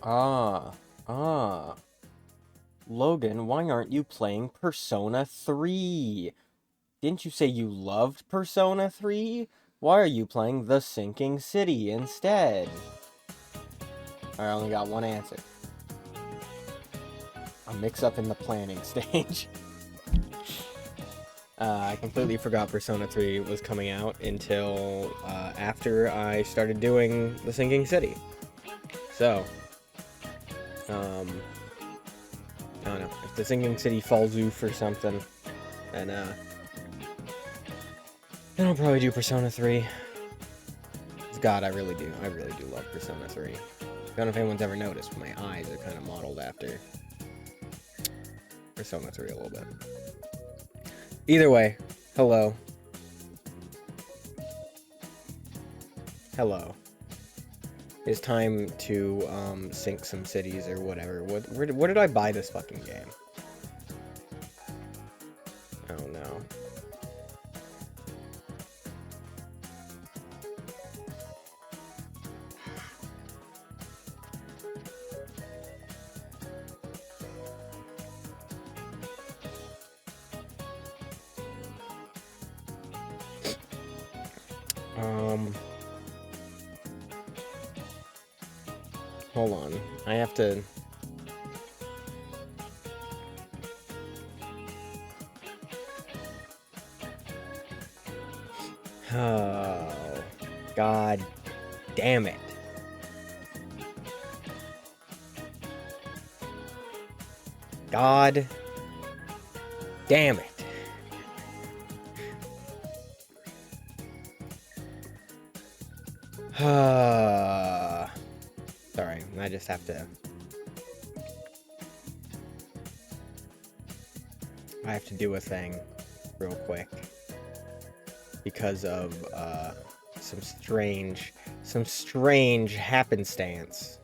Ah, ah. Logan, why aren't you playing Persona 3? Didn't you say you loved Persona 3? Why are you playing The Sinking City instead? I only got one answer. A mix-up in the planning stage. I completely forgot Persona 3 was coming out until after I started doing The Sinking City. So, I don't know. If The Sinking City falls oof or something, then I'll probably do Persona 3. God, I really do love Persona 3. I don't know if anyone's ever noticed, but my eyes are kind of modeled after Persona 3 a little bit. Either way, hello. Hello. It's time to sink some cities or whatever. Where did I buy this fucking game? Oh no. Hold on. I have to... Oh, God damn it. God damn it. Sorry, I just have to... I have to do a thing real quick. Because of, some strange happenstance.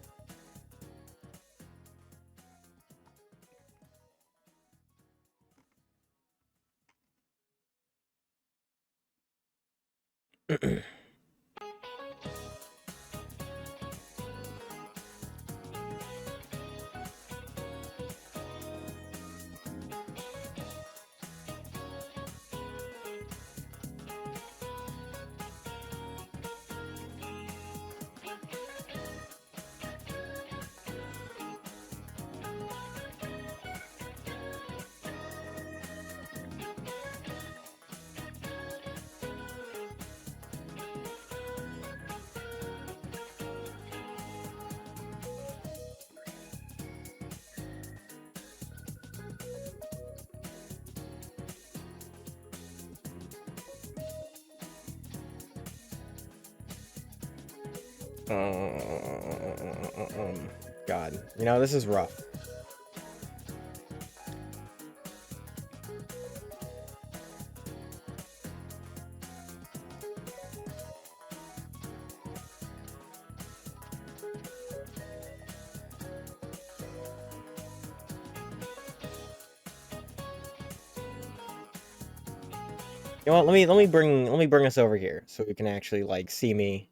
God, you know, this is rough. You know what? Let me bring us over here so we can actually like see me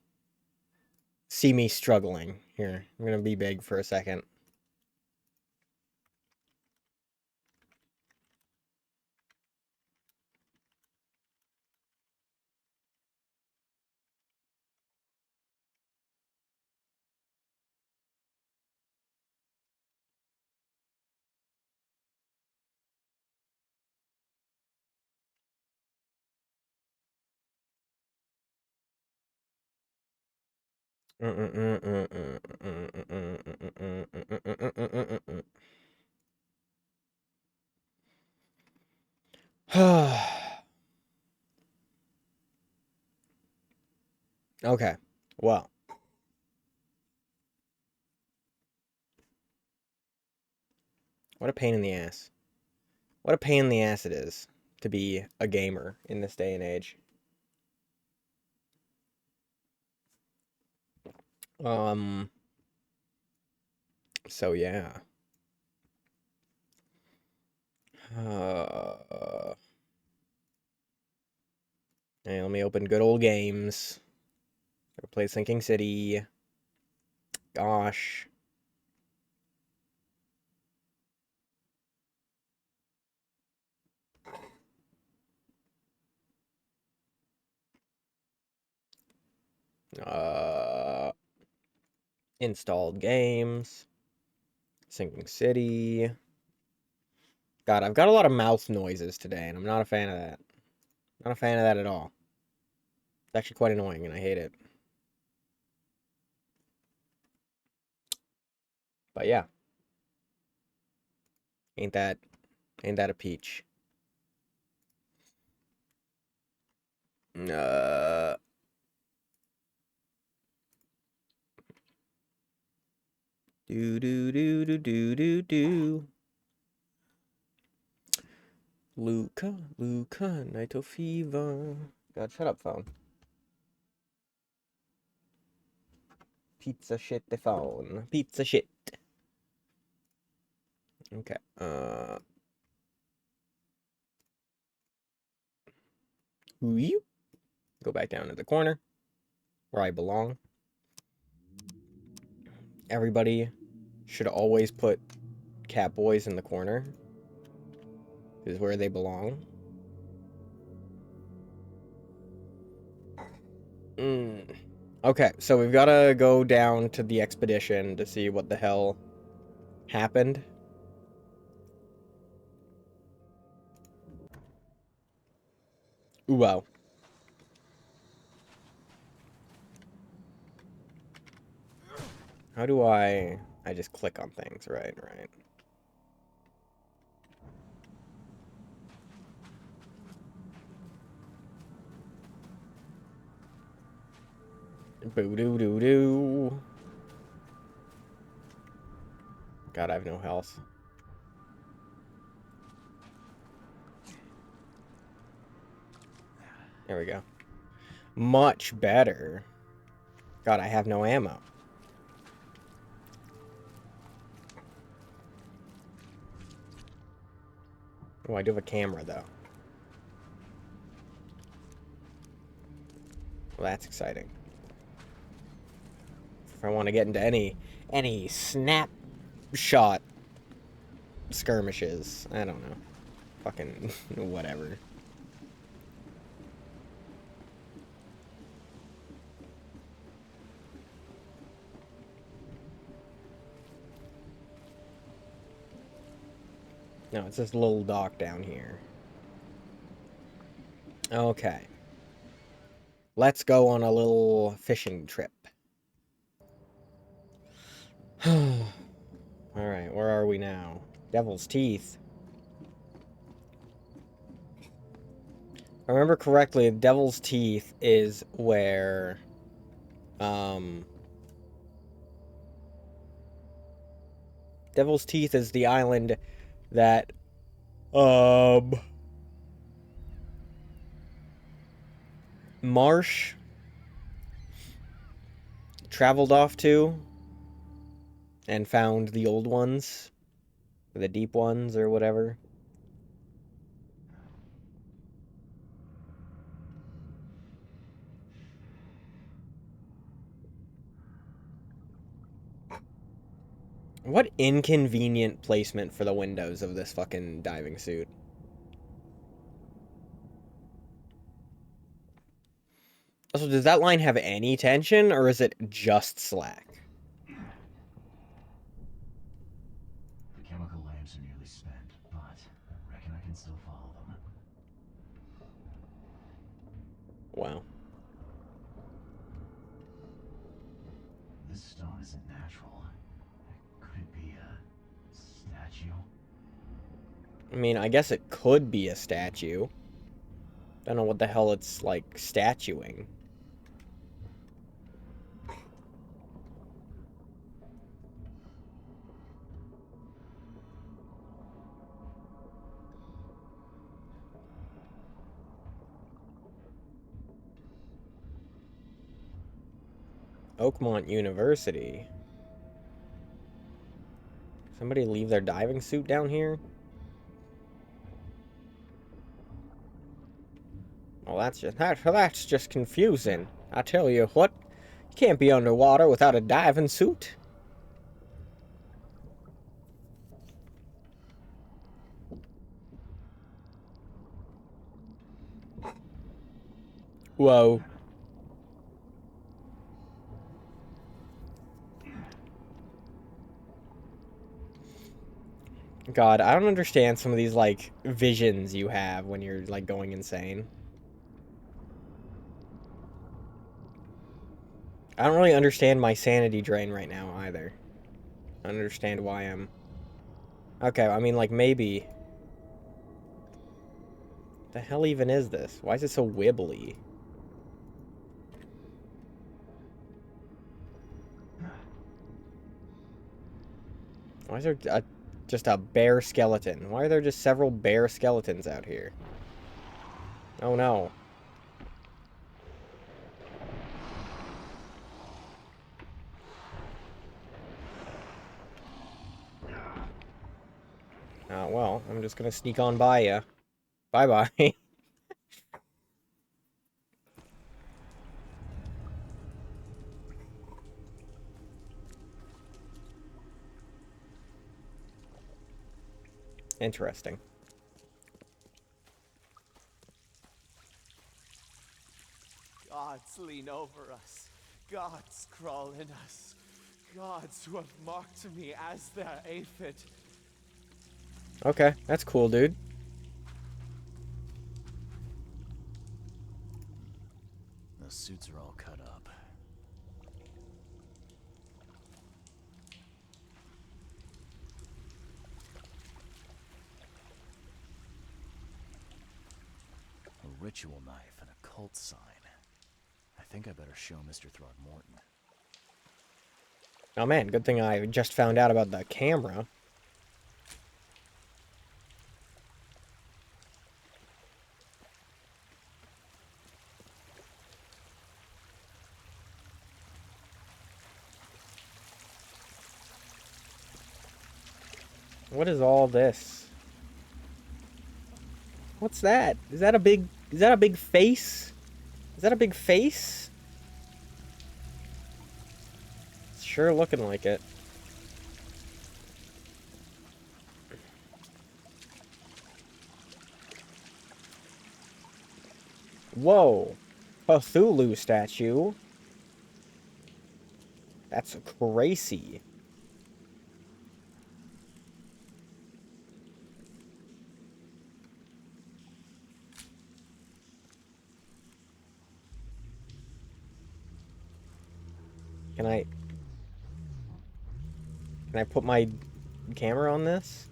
struggling here. I'm gonna be big for a second. Okay. Well. What a pain in the ass. What a pain in the ass it is to be a gamer in this day and age. So yeah. Hey, let me open good old games. Go play Sinking City. Gosh. Installed games. Sinking City. God, I've got a lot of mouth noises today, and I'm not a fan of that. Not a fan of that at all. It's actually quite annoying, and I hate it. But yeah. Ain't that a peach? Do do do do do do do. Luca, Night of Fever. God, shut up, phone. Pizza shit the phone. Pizza shit. Okay. Go back down to the corner where I belong. Everybody should always put Catboys in the corner. Is where they belong. Okay, so we've got to go down to the expedition to see what the hell happened. Wow. How do I just click on things, right. Boo-doo-doo-doo. God, I have no health. There we go. Much better. God, I have no ammo. Oh, I do have a camera, though. Well, that's exciting. If I want to get into any snapshot skirmishes, I don't know. Fucking whatever. No, it's this little dock down here. Okay. Let's go on a little fishing trip. Alright, where are we now? Devil's Teeth. If I remember correctly, Devil's Teeth is where... Devil's Teeth is the island that... Marsh traveled off to and found the old ones, the deep ones or whatever. What inconvenient placement for the windows of this fucking diving suit. Also, does that line have any tension, or is it just slack? The chemical lamps are nearly spent, but I reckon I can still follow them. Wow. This stone isn't natural. Could it be a statue? I mean, I guess it could be a statue. Don't know what the hell it's, like, statuing. Oakmont University. Somebody leave their diving suit down here? Well, that's just confusing. I tell you what, you can't be underwater without a diving suit. Whoa. God, I don't understand some of these, like, visions you have when you're, like, going insane. I don't really understand my sanity drain right now, either. I don't understand why I'm... Okay, I mean, like, maybe... The hell even is this? Why is it so wibbly? Why is there just a bear skeleton? Why are there just several bear skeletons out here? Oh no. Well, I'm just gonna sneak on by ya. Bye-bye. Interesting. Gods lean over us. Gods crawl in us. Gods who have marked me as their aphid. Okay, that's cool, dude. Those suits are all cut up. A ritual knife and a cult sign. I think I better show Mr. Throgmorton. Oh man, good thing I just found out about the camera. What is all this? What's that? Is that a big face? Is that a big face? It's sure looking like it. Whoa. Cthulhu statue. That's crazy. Can I put my camera on this?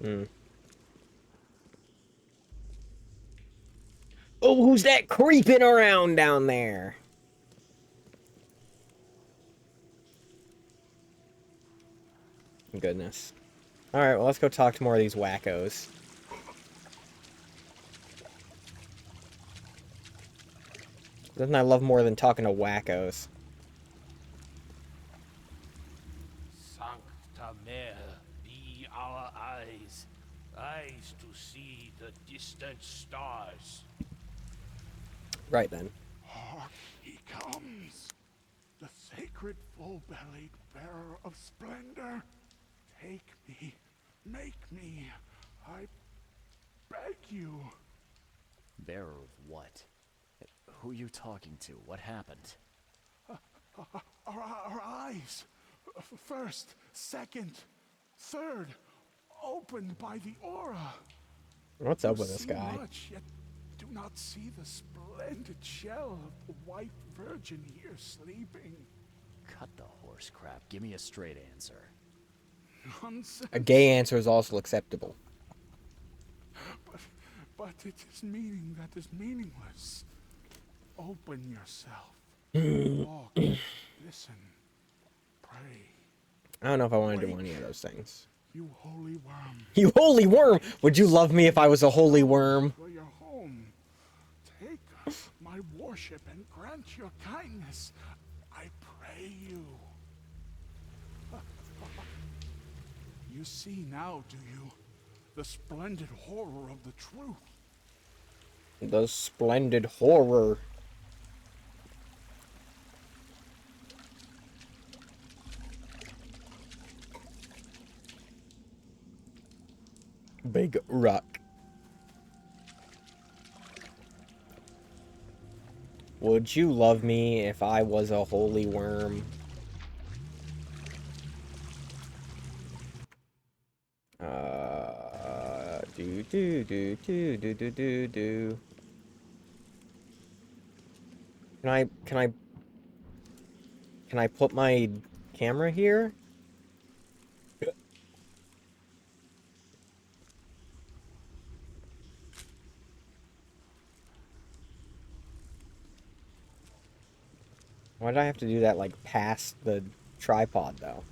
Hmm. Oh, who's that creeping around down there? Goodness. Alright, well, let's go talk to more of these wackos. Doesn't I love more than talking to wackos? Sancta Mare, be our eyes, eyes to see the distant stars. Right then. Hark, he comes, the sacred full-bellied bearer of splendor. Take me, make me, I beg you. Bearer of what? Who are you talking to? What happened? Our eyes, first, second, third, opened by the aura. What's up You with this see guy? much, yet do not see the splendid shell of the white virgin here sleeping. Cut the horse crap. Give me a straight answer. Nonsense. A gay answer is also acceptable. But it is meaning that is meaningless. Open yourself. Walk, listen, pray. I don't know if I want to do any of those things. You holy worm. You holy worm! Would you love me if I was a holy worm? For your home. Take my worship and grant your kindness. I pray you. You see now, do you? The splendid horror of the truth. The splendid horror. Big rock. Would you love me if I was a holy worm? Do do do do do do do do. Can I put my camera here? Why did I have to do that, like, past the tripod, though?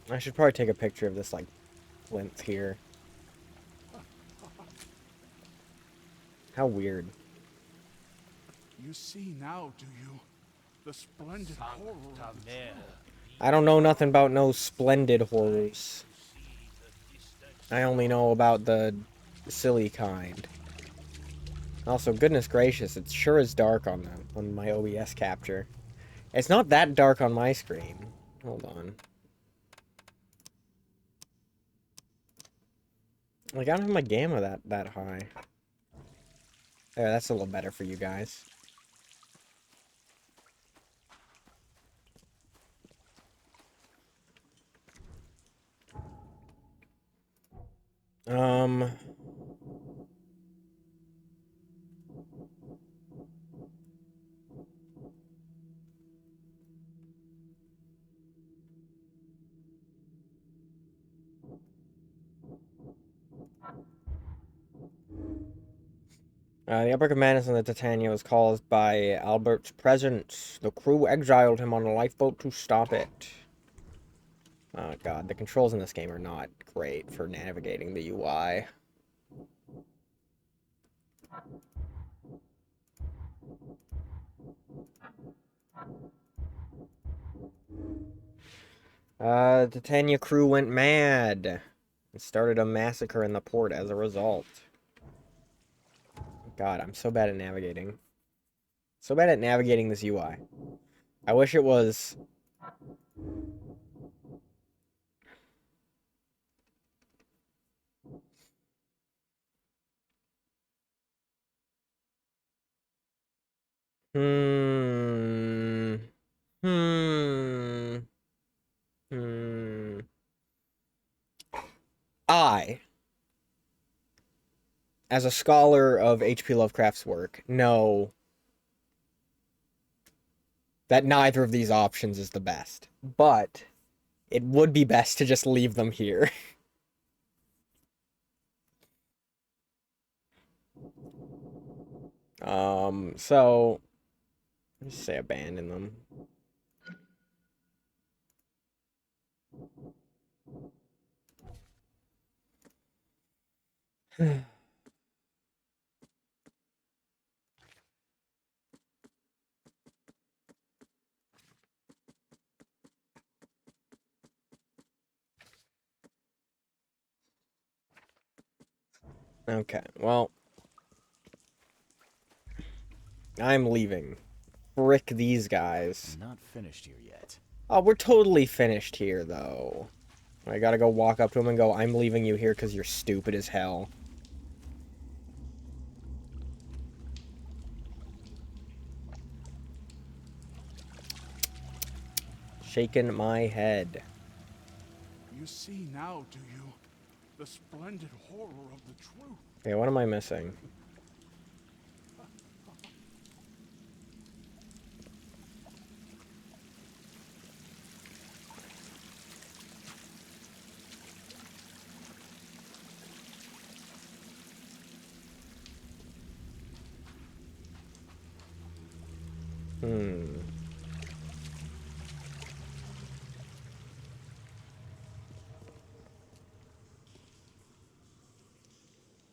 I should probably take a picture of this, like, plinth here. How weird. You see now, do you? The splendid horror of Sancta the Mare, I don't know nothing about no splendid horrors. see the distant I only know about the silly kind. Also, goodness gracious, it sure is dark on my OBS capture. It's not that dark on my screen. Hold on. Like, I don't have my gamma that high. There, that's a little better for you guys. Um... the outbreak of madness on the Titania was caused by Albert's presence. The crew exiled him on a lifeboat to stop it. Oh god, the controls in this game are not great for navigating the UI. The Titania crew went mad and started a massacre in the port as a result. God, I'm so bad at navigating. So bad at navigating this UI. I wish it was... Hmm... Hmm... Hmm... As a scholar of H.P. Lovecraft's work, know that neither of these options is the best. But it would be best to just leave them here. So let's say abandon them. Okay, well, I'm leaving. Frick these guys. I'm not finished here yet. Oh, we're totally finished here, though. I gotta go walk up to him and go, I'm leaving you here because you're stupid as hell. Shaking my head. You see now, do you? The splendid horror of the truth. Okay, what am I missing?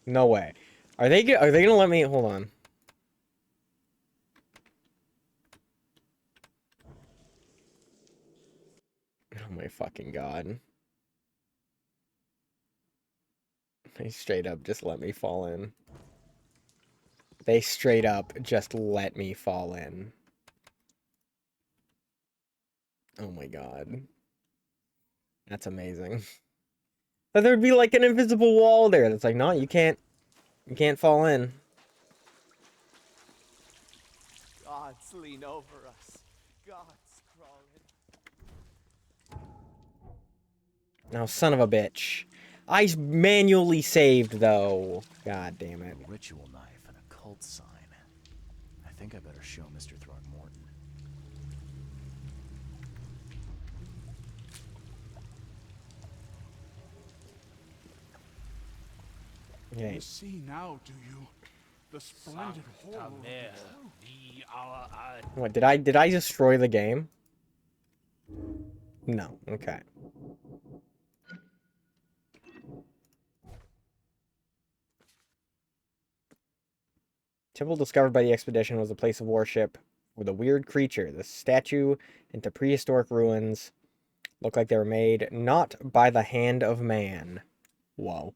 No way. Are they gonna let me... Hold on. Oh my fucking god. They straight up just let me fall in. They straight up just let me fall in. Oh my god. That's amazing. But there'd be like an invisible wall there that's like, no, you can't fall in. Gods lean over us. Gods crawl in. Now, son of a bitch. I manually saved, though. God damn it. A ritual knife and a cult sign. I think I better show Mr. Throckmorton. Okay. You see now, do you? The splendid horror of the Sanctamere, truth. be our eyes. What, did I destroy the game? No. Okay. Temple discovered by the expedition was a place of worship with a weird creature. The statue into prehistoric ruins look like they were made not by the hand of man. Whoa.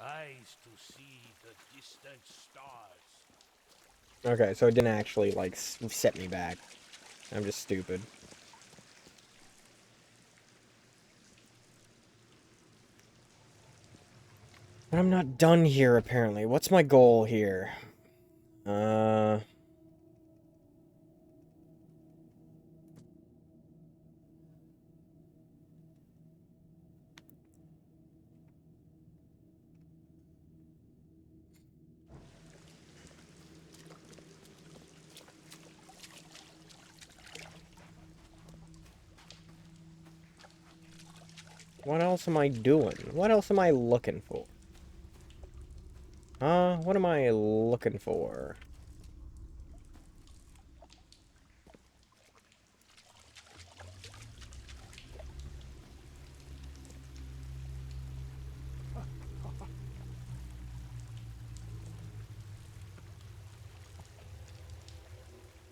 Eyes to see the distant stars. Okay, so it didn't actually, like, set me back. I'm just stupid. But I'm not done here, apparently. What's my goal here? What else am I doing? What else am I looking for? What am I looking for?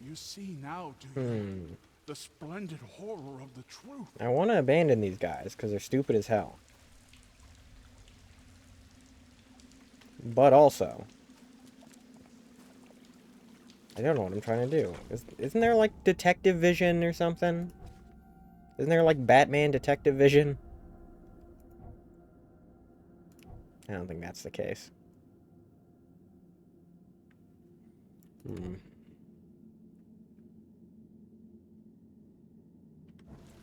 You see now, do you? The splendid horror of the truth. I want to abandon these guys because they're stupid as hell. But also, I don't know what I'm trying to do. Isn't there like detective vision or something? Isn't there like Batman detective vision? I don't think that's the case.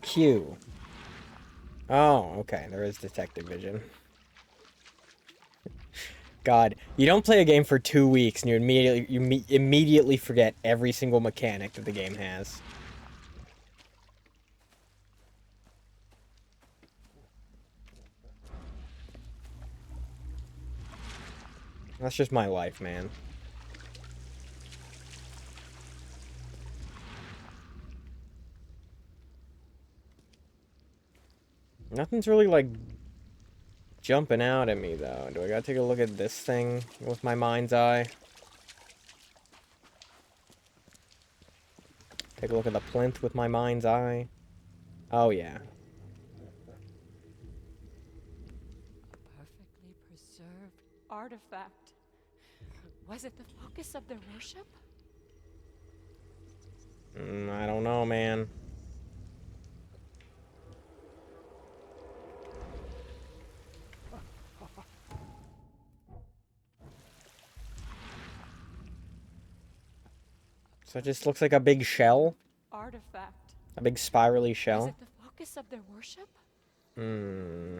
Q. Oh, okay. There is detective vision. God, you don't play a game for 2 weeks and you immediately forget every single mechanic that the game has. That's just my life, man. Nothing's really, like, jumping out at me, though. Do I gotta take a look at this thing with my mind's eye? Take a look at the plinth with my mind's eye? Oh, yeah. Perfectly preserved artifact. Was it the focus of their worship? I don't know, man. So it just looks like a big shell? Artifact. A big spirally Was shell? it the focus of their worship? Hmm.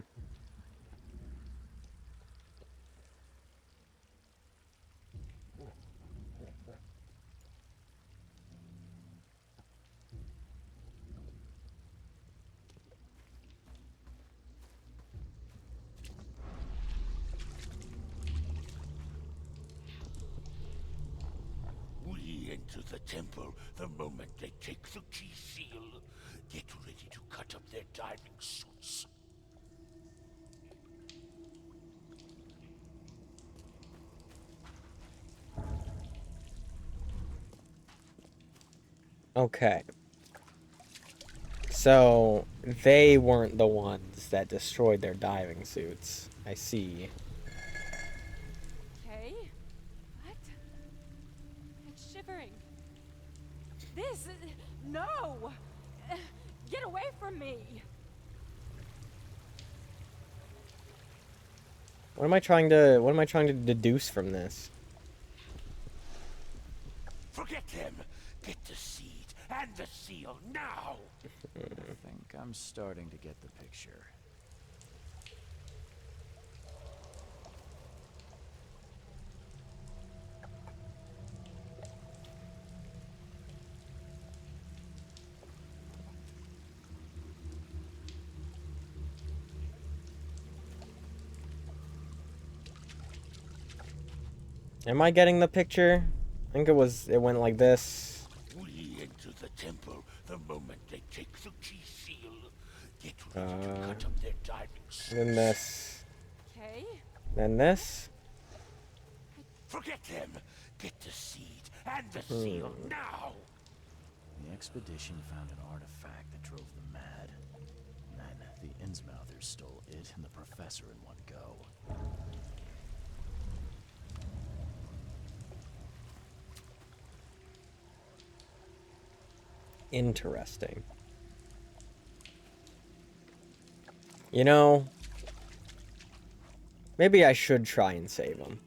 We enter the temple the moment they take the key seal. Get ready to cut up their diving suits. Okay. So, they weren't the ones that destroyed their diving suits. I see. Okay. What? It's shivering. This. No! Get away from me! What am I trying to deduce from this? Forget them. Get the seed and the seal now. I think I'm starting to get the picture. Am I getting the picture? I think it went like this. We enter the temple the moment they take the key seal. Get ready to cut up their diving suits. Then this. Okay. Then this. Forget them. Get the seed and the seal now. The expedition found an artifact that drove them mad. Then the Innsmouthers stole it and the professor in one go. Interesting. You know, maybe I should try and save them.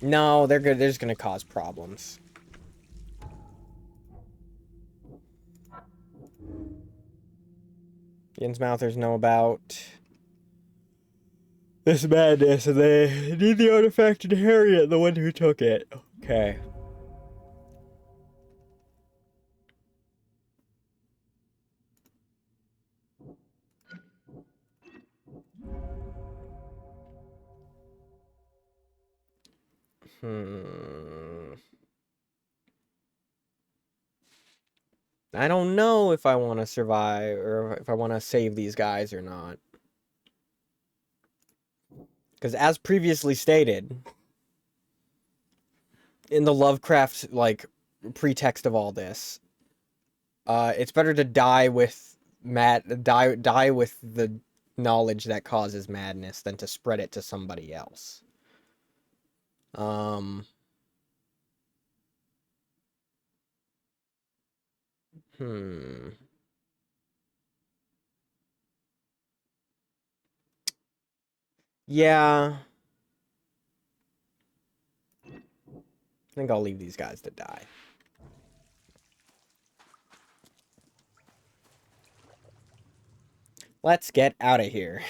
No, they're good. They're just gonna cause problems. The Innsmouthers know about this madness, and they need the artifact and Harriet, the one who took it. Okay. I don't know if I want to survive or if I want to save these guys or not. Because as previously stated, in the Lovecraft, like, pretext of all this, it's better to die with die with the knowledge that causes madness than to spread it to somebody else. Yeah. I think I'll leave these guys to die. Let's get out of here.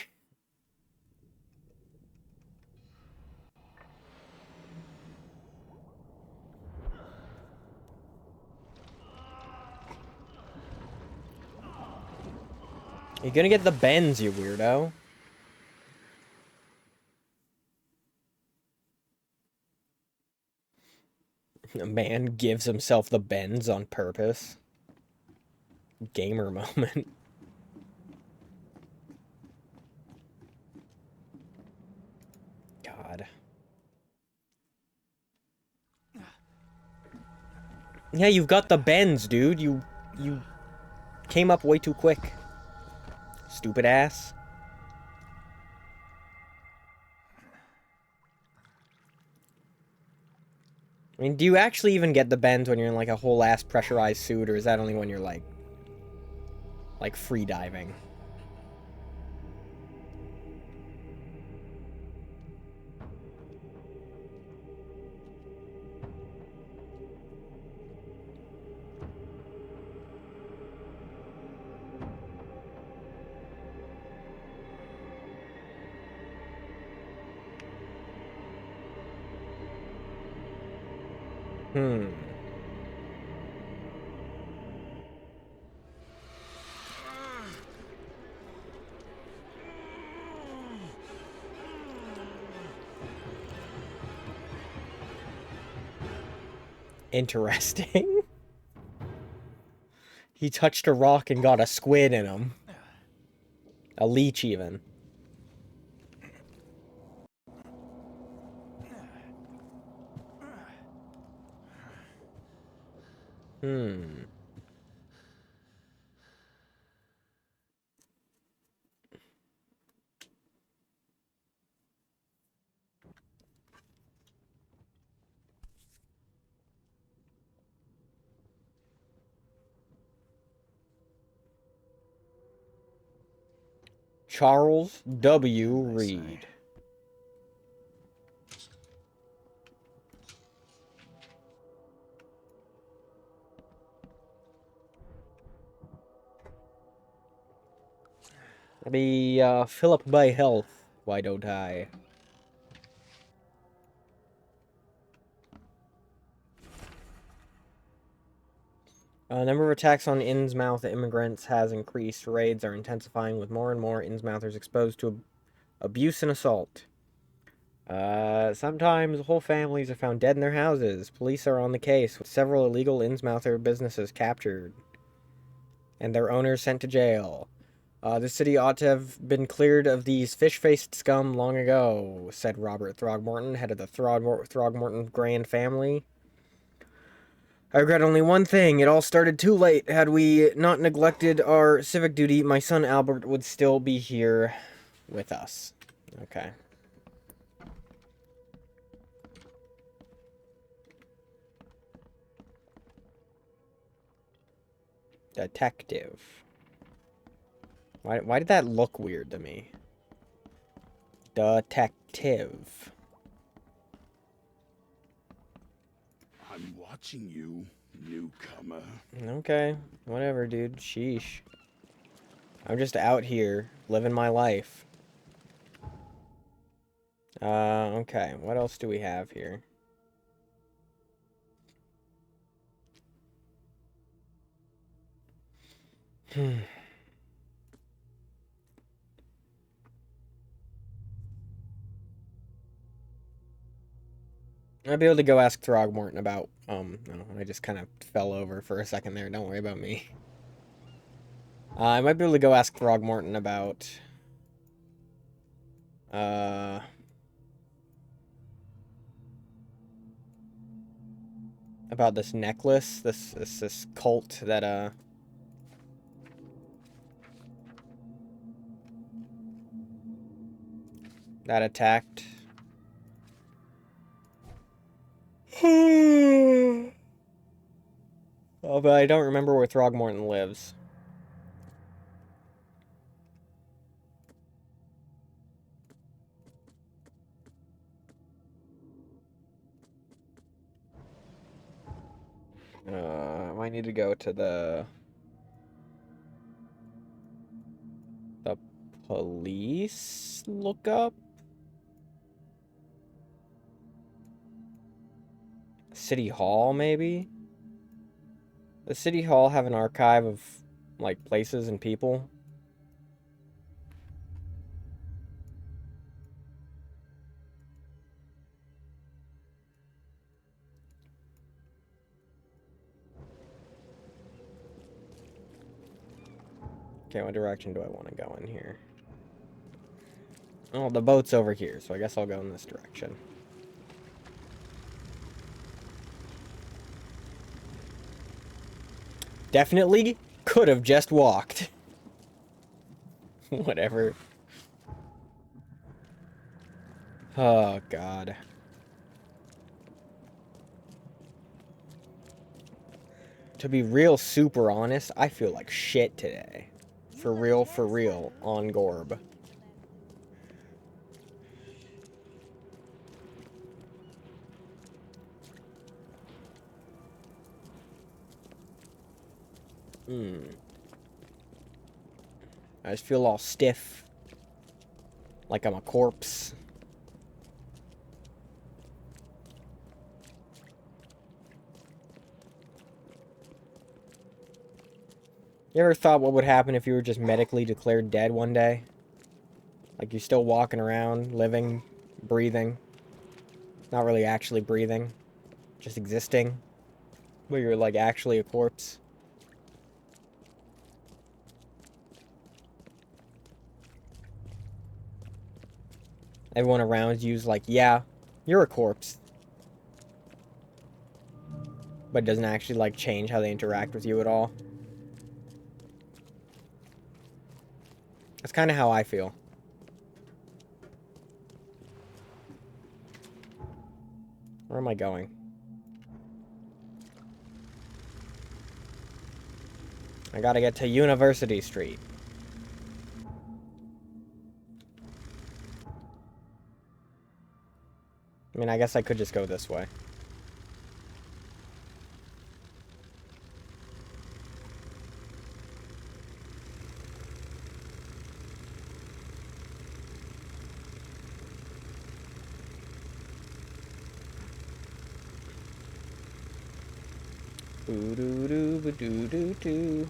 You're gonna get the bends, you weirdo. A man gives himself the bends on purpose. Gamer moment. God. Yeah, you've got the bends, dude. You came up way too quick. Stupid ass. I mean, do you actually even get the bends when you're in, like, a whole ass pressurized suit, or is that only when you're, like free diving? Interesting. He touched a rock and got a squid in him. A leech, even. Charles W. Reed. Be fill up my health. Why don't I? Number of attacks on Innsmouth immigrants has increased. Raids are intensifying with more and more Innsmouthers exposed to abuse and assault. Sometimes whole families are found dead in their houses. Police are on the case, with several illegal Innsmouther businesses captured and their owners sent to jail. The city ought to have been cleared of these fish-faced scum long ago, said Robert Throgmorton, head of the Throgmorton Grand family. I regret only one thing. It all started too late. Had we not neglected our civic duty, my son Albert would still be here with us. Okay. Detective. Why did that look weird to me? Detective. I'm watching you, newcomer. Okay, whatever, dude. Sheesh. I'm just out here, living my life. Okay. What else do we have here? I'll be able to go ask Throgmorton about, no, I just kind of fell over for a second there. Don't worry about me. I might be able to go ask Throgmorton about, about this necklace, this cult that, that attacked. Oh, but I don't remember where Throgmorton lives. I might need to go to the police lookup. City Hall, maybe? Does City Hall have an archive of, like, places and people? Okay, what direction do I want to go in here? Oh, the boat's over here, so I guess I'll go in this direction. Definitely could have just walked. Whatever. Oh, God. To be real super honest, I feel like shit today. For real, on Gorb. I just feel all stiff. Like I'm a corpse. You ever thought what would happen if you were just medically declared dead one day? Like you're still walking around, living, breathing. Not really actually breathing. Just existing. But you're like actually a corpse. Everyone around you's like, yeah, you're a corpse. But it doesn't actually like change how they interact with you at all. That's kind of how I feel. Where am I going? I gotta get to University Street. I mean, I guess I could just go this way. Boo doo doo boo doo doo doo.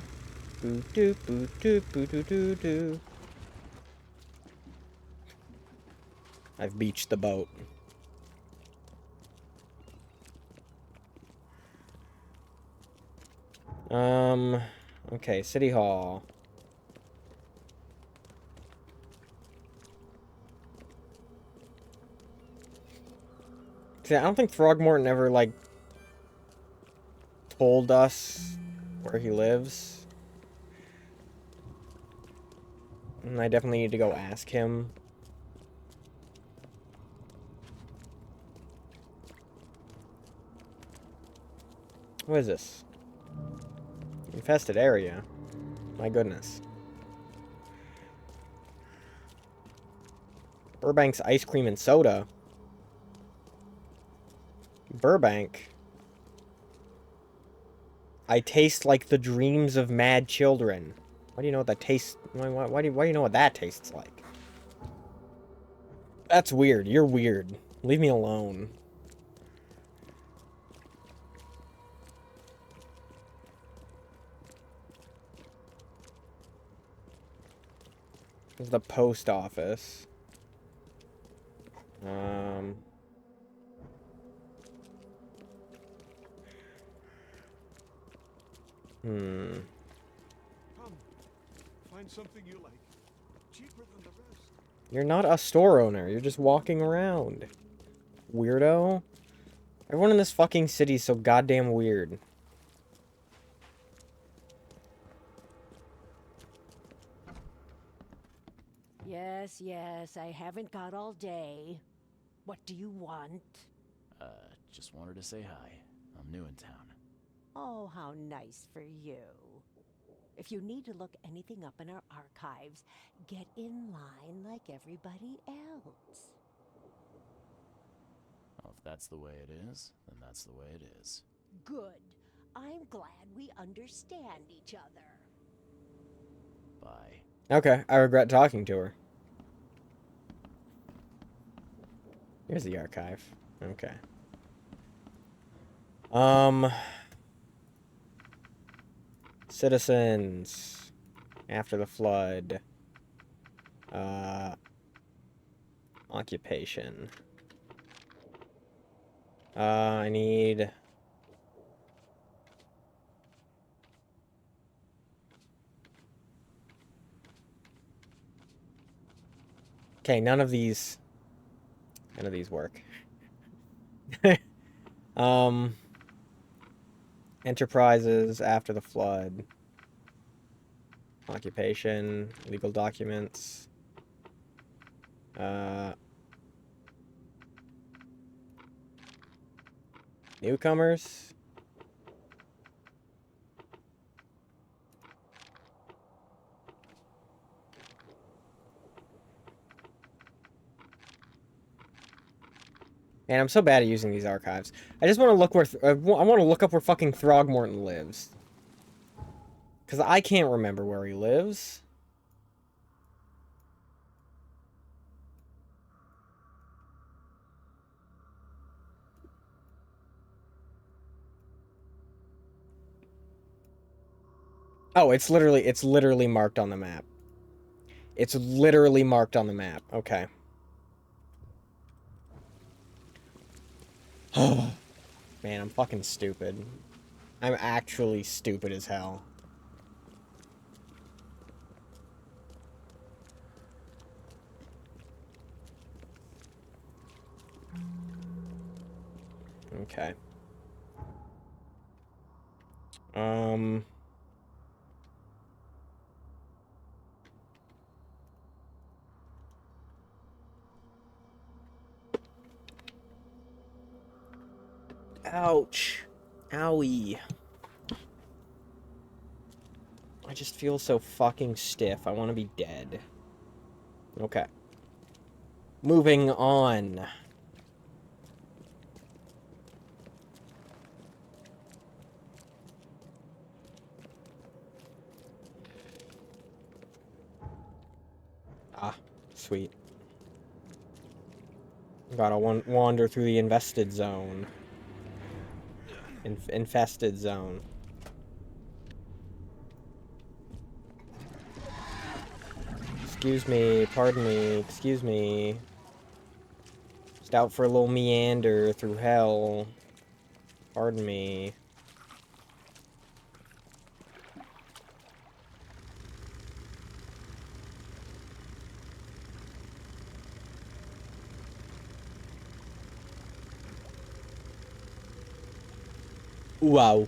Boo doo boo doo boo doo doo doo. I've beached the boat. Okay, City Hall. See, I don't think Throgmorton ever, like, told us where he lives. And I definitely need to go ask him. What is this? Infested area. My goodness. Burbank's ice cream and soda. Burbank. I taste like the dreams of mad children. Why do you know what that tastes? Why do you know what that tastes like? That's weird. You're weird. Leave me alone. This is the post office. Come, find something you like. Cheaper than the rest. You're not a store owner. You're just walking around. Weirdo. Everyone in this fucking city is so goddamn weird. Yes, yes, I haven't got all day. What do you want? Just wanted to say hi. I'm new in town. Oh, how nice for you. If you need to look anything up in our archives, get in line like everybody else. Well, if that's the way it is, then that's the way it is. Good. I'm glad we understand each other. Bye. Okay, I regret talking to her. Here's the archive. Okay. Citizens. After the flood. Occupation. I need... Okay, none of these work. Enterprises after the flood. Occupation, legal documents. Newcomers. Man, I'm so bad at using these archives. I just want to look where... I want to look up where fucking Throgmorton lives. Because I can't remember where he lives. Oh, it's literally marked on the map. It's literally marked on the map. Okay. Man, I'm fucking stupid. I'm actually stupid as hell. Okay. Ouch. Owie. I just feel so fucking stiff. I want to be dead. Okay. Moving on. Ah, sweet. Gotta wander through the invested zone. Infested zone. Excuse me, pardon me, excuse me. Just out for a little meander through hell. Pardon me. Wow.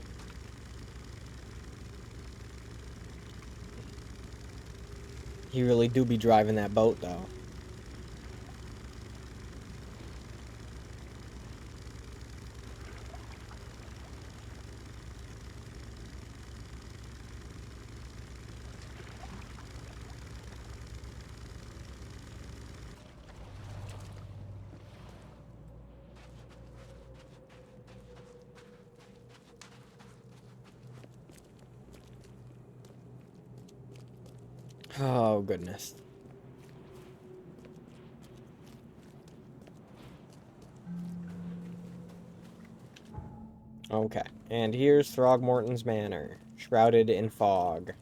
He really do be driving that boat, though. Oh, goodness. Okay, and here's Throgmorton's Manor, shrouded in fog.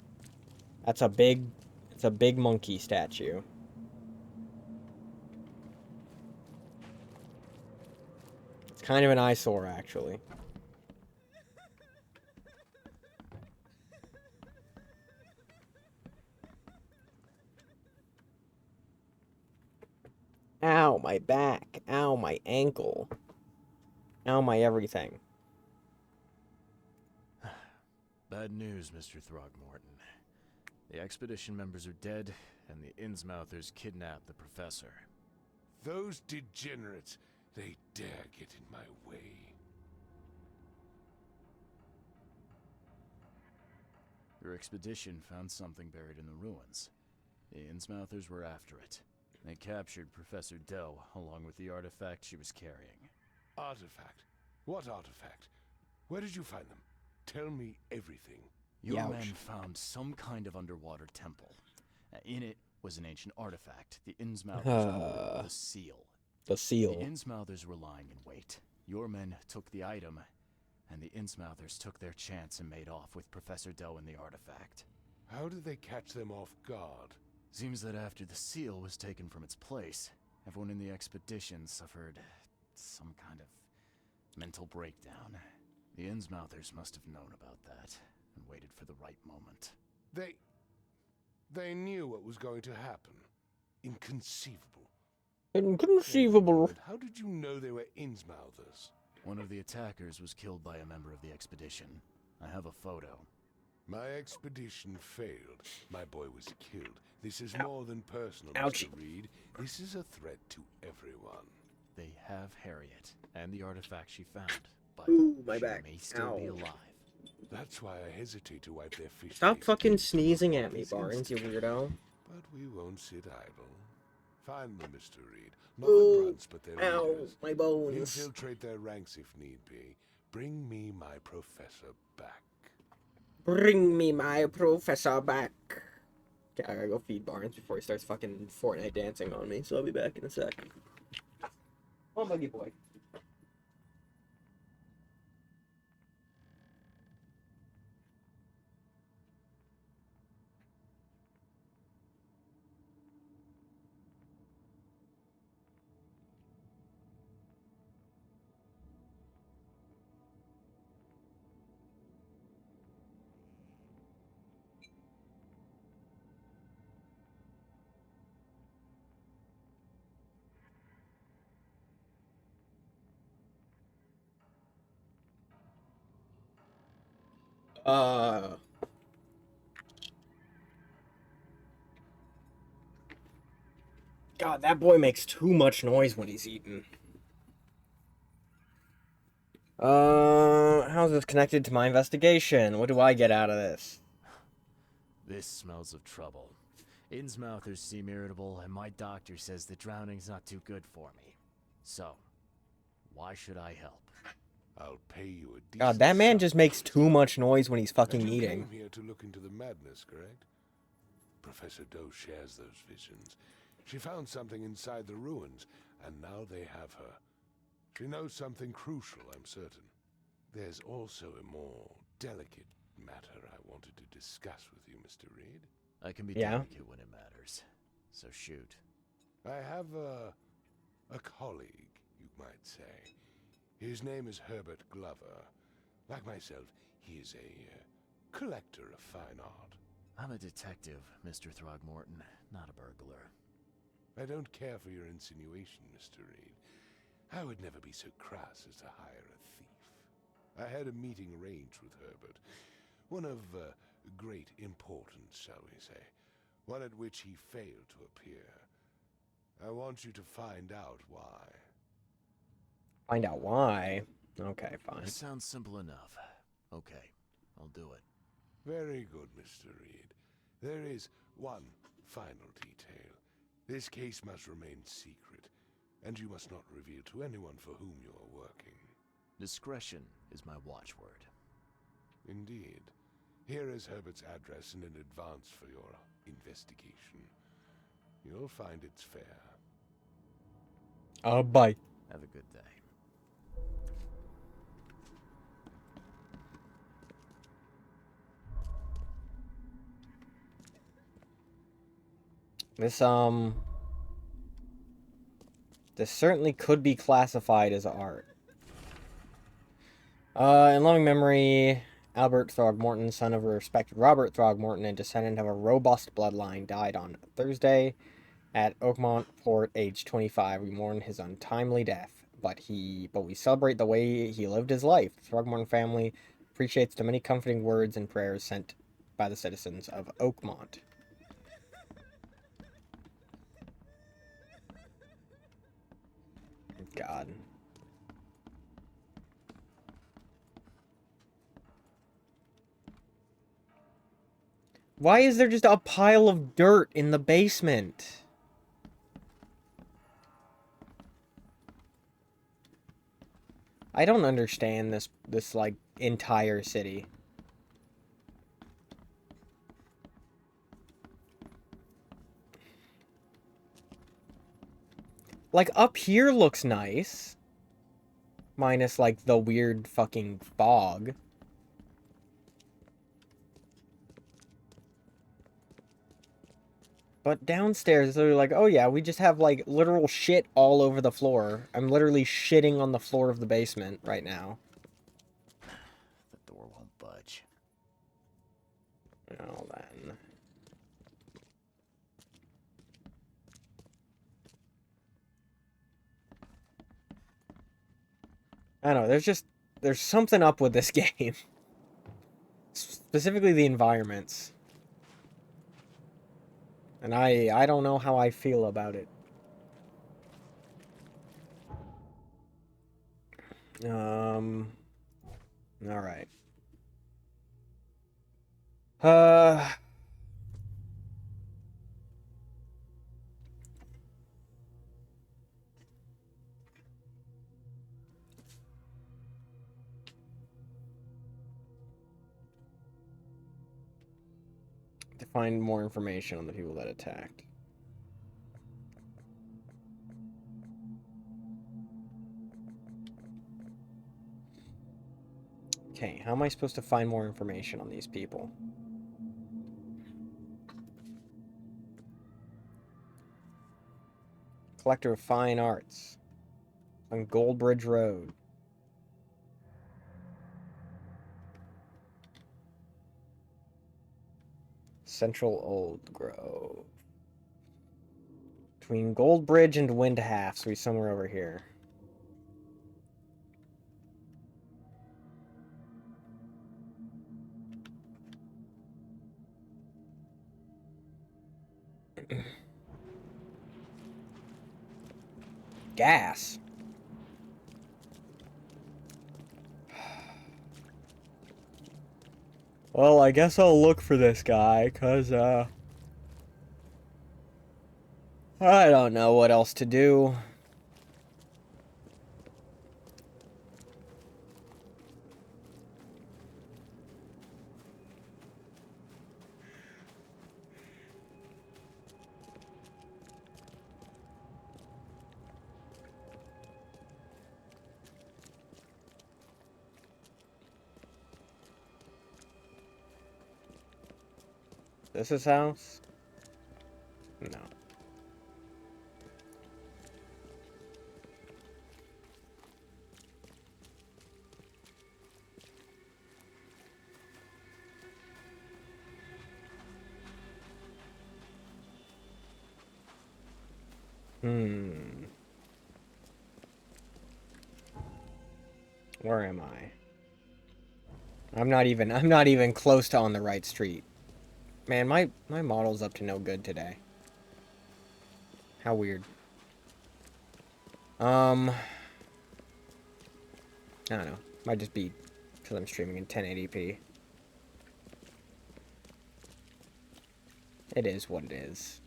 It's a big monkey statue. It's kind of an eyesore, actually. Ow, my back. Ow, my ankle. Ow, my everything. Bad news, Mr. Throgmorton. The expedition members are dead, and the Innsmouthers kidnapped the professor. Those degenerates, they dare get in my way. Your expedition found something buried in the ruins. The Innsmouthers were after it. They captured Professor Doe, along with the artifact she was carrying. Artifact? What artifact? Where did you find them? Tell me everything. Your Youch. men found some kind of underwater temple. In it was an ancient artifact, the Innsmouthers called the Seal. The seal. The Innsmouthers were lying in wait. Your men took the item, and the Innsmouthers took their chance and made off with Professor Doe and the artifact. How did they catch them off guard? Seems that after the seal was taken from its place, everyone in the expedition suffered some kind of mental breakdown. The Innsmouthers must have known about that and waited for the right moment. They knew what was going to happen. Inconceivable. Inconceivable. But how did you know they were Innsmouthers? One of the attackers was killed by a member of the expedition. I have a photo. My expedition failed. My boy was killed. This is more than personal, Ouch. Mr. Reed. This is a threat to everyone. They have Harriet and the artifact she found, but Ooh, my she back. may still be Ow. alive. That's why I hesitate to wipe their fish. Stop faces fucking with sneezing at me, this Barnes, you instant. weirdo. But we won't sit idle. Find them, Mr. Reed. Not Ooh, the grunts, but their ow, leaders. my bones. Infiltrate their ranks if need be. Bring me my professor back. Bring me my professor back. Okay, I gotta go feed Barnes before he starts fucking Fortnite dancing on me, so I'll be back in a sec. Oh, buggy boy. God, that boy makes too much noise when he's eating. How's this connected to my investigation? What do I get out of this? This smells of trouble. Innsmouthers seem irritable, and my doctor says that drowning's not too good for me. So, why should I help? I'll pay you a decent God, that man sum. just makes too much noise when he's fucking And you eating. came here to look into the madness, correct? Professor Doe shares those visions. She found something inside the ruins, and now they have her. She knows something crucial, I'm certain. There's also a more delicate matter I wanted to discuss with you, Mr. Reed. I can be Yeah? delicate when it matters. So shoot. I have a colleague, you might say. His name is Herbert Glover. Like myself, he is a collector of fine art. I'm a detective, Mr. Throgmorton, not a burglar. I don't care for your insinuation, Mr. Reed. I would never be so crass as to hire a thief. I had a meeting arranged with Herbert, one of great importance, shall we say, one at which he failed to appear. I want you to find out why. Find out why. Okay, fine. It sounds simple enough. Okay, I'll do it. Very good, Mr. Reed. There is one final detail. This case must remain secret, and you must not reveal to anyone for whom you are working. Discretion is my watchword. Indeed. Here is Herbert's address and an advance for your investigation. You'll find it's fair. Bye. Have a good day. This certainly could be classified as art. In loving memory, Albert Throgmorton, son of a respected Robert Throgmorton and descendant of a robust bloodline, died on Thursday at Oakmont Port, age 25. We mourn his untimely death, but we celebrate the way he lived his life. The Throgmorton family appreciates the many comforting words and prayers sent by the citizens of Oakmont. God. Why is there just a pile of dirt in the basement? I don't understand this like entire city. Like up here looks nice. Minus like the weird fucking fog. But downstairs, they're like, oh yeah, we just have like literal shit all over the floor. I'm literally shitting on the floor of the basement right now. The door won't budge. Well then. I don't know, there's something up with this game. Specifically the environments. And I don't know how I feel about it. Alright. To find more information on the people that attacked. Okay, how am I supposed to find more information on these people? Collector of Fine Arts. On Goldbridge Road. Central Old Grove. Between Goldbridge and Windhalf, so he's somewhere over here. Gas. Well, I guess I'll look for this guy, 'cause, I don't know what else to do. This is house? No. Where am I? I'm not even close to on the right street. Man, my model's up to no good today. How weird. I don't know. Might just be because I'm streaming in 1080p. It is what it is.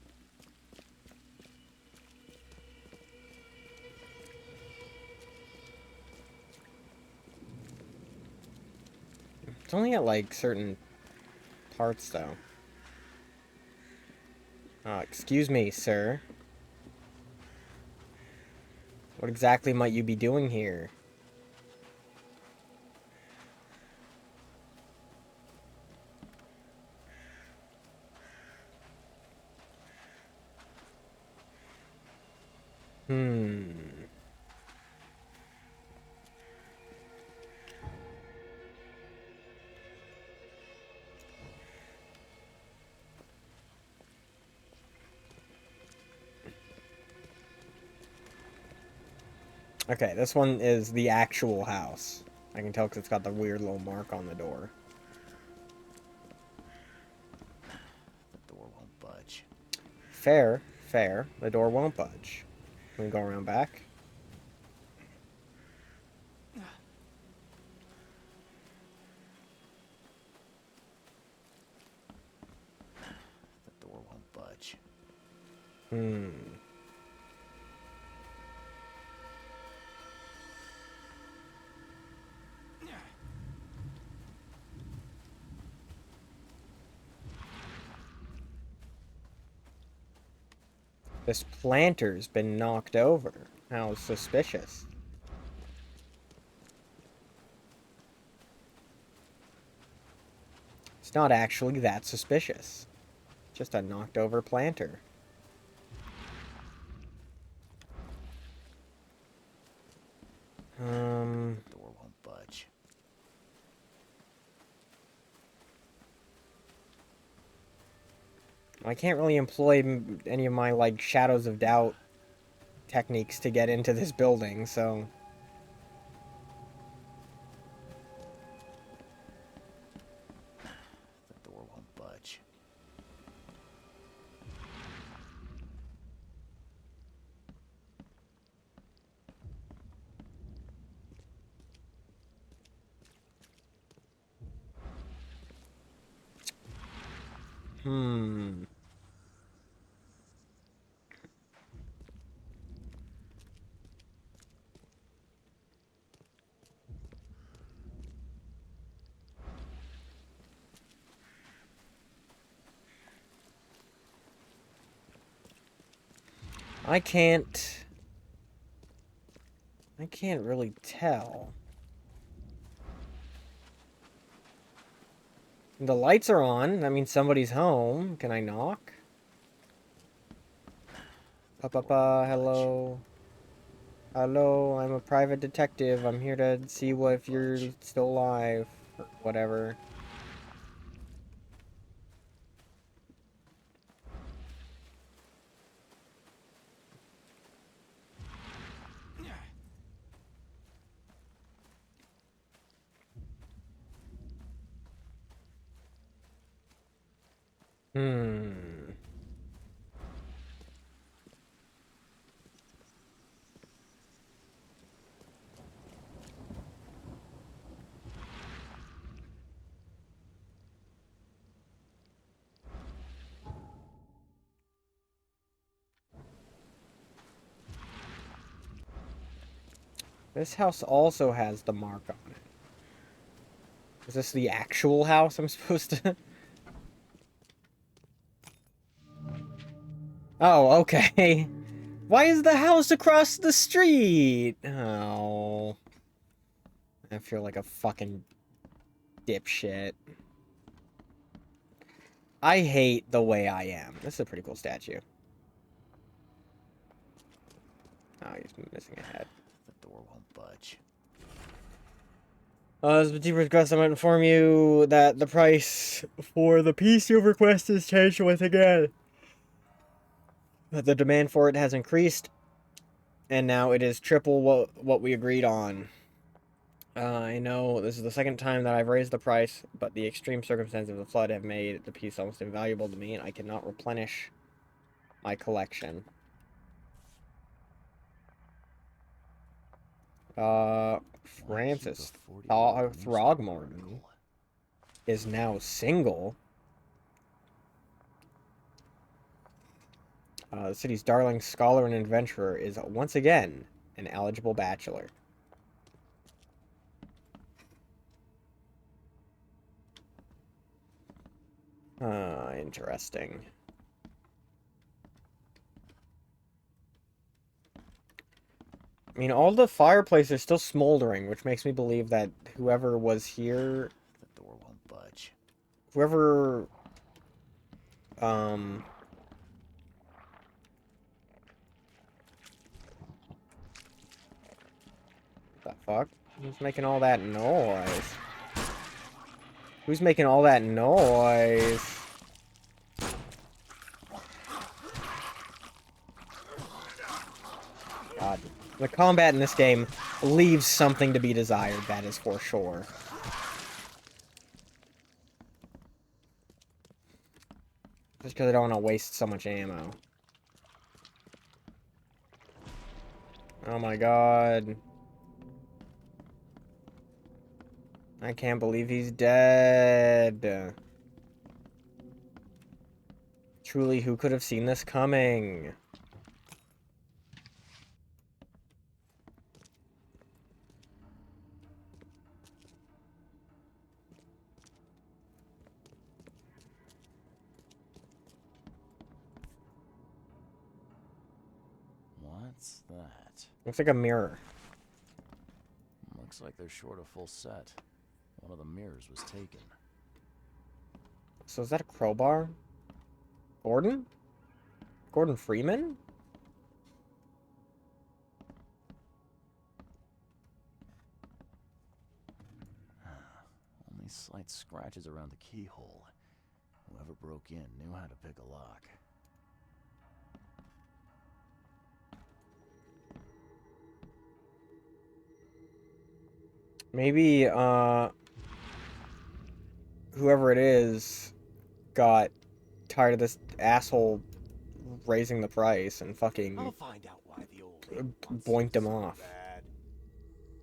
It's only at, like, certain parts, though. Excuse me, sir. What exactly might you be doing here? Okay, this one is the actual house. I can tell because it's got the weird little mark on the door. The door won't budge. Fair, fair. The door won't budge. Can we go around back? The door won't budge. This planter's been knocked over. How suspicious. It's not actually that suspicious. Just a knocked over planter. The door won't budge. I can't really employ any of my, like, shadows of doubt techniques to get into this building, so... The door won't budge. I can't really tell. The lights are on. That means somebody's home. Can I knock? Hello. Hello, I'm a private detective. I'm here to see what if you're still alive or whatever. This house also has the mark on it. Is this the actual house I'm supposed to... Oh, okay. Why is the house across the street? Oh. I feel like a fucking dipshit. I hate the way I am. This is a pretty cool statue. Oh, he's missing a head. The door won't budge. As a deep request, I might inform you that the price for the piece you've requested is changed once again. The demand for it has increased, and now it is triple what we agreed on. I know this is the second time that I've raised the price, but the extreme circumstances of the flood have made the piece almost invaluable to me, and I cannot replenish my collection. Francis Throgmorton is now single. The city's darling scholar and adventurer is once again an eligible bachelor. Interesting. I mean, all the fireplaces are still smoldering, which makes me believe that whoever was here... The door won't budge. Whoever... The fuck? Who's making all that noise? Who's making all that noise? God. The combat in this game leaves something to be desired, that is for sure. Just because I don't want to waste so much ammo. Oh my god. I can't believe he's dead. Truly, who could have seen this coming? What's that? Looks like a mirror. Looks like they're short a full set. One of the mirrors was taken. So is that a crowbar? Gordon? Gordon Freeman? Only slight scratches around the keyhole. Whoever broke in knew how to pick a lock. Maybe, whoever it is got tired of this asshole raising the price and fucking I'll find out why the old lady wants boinked him so off. bad.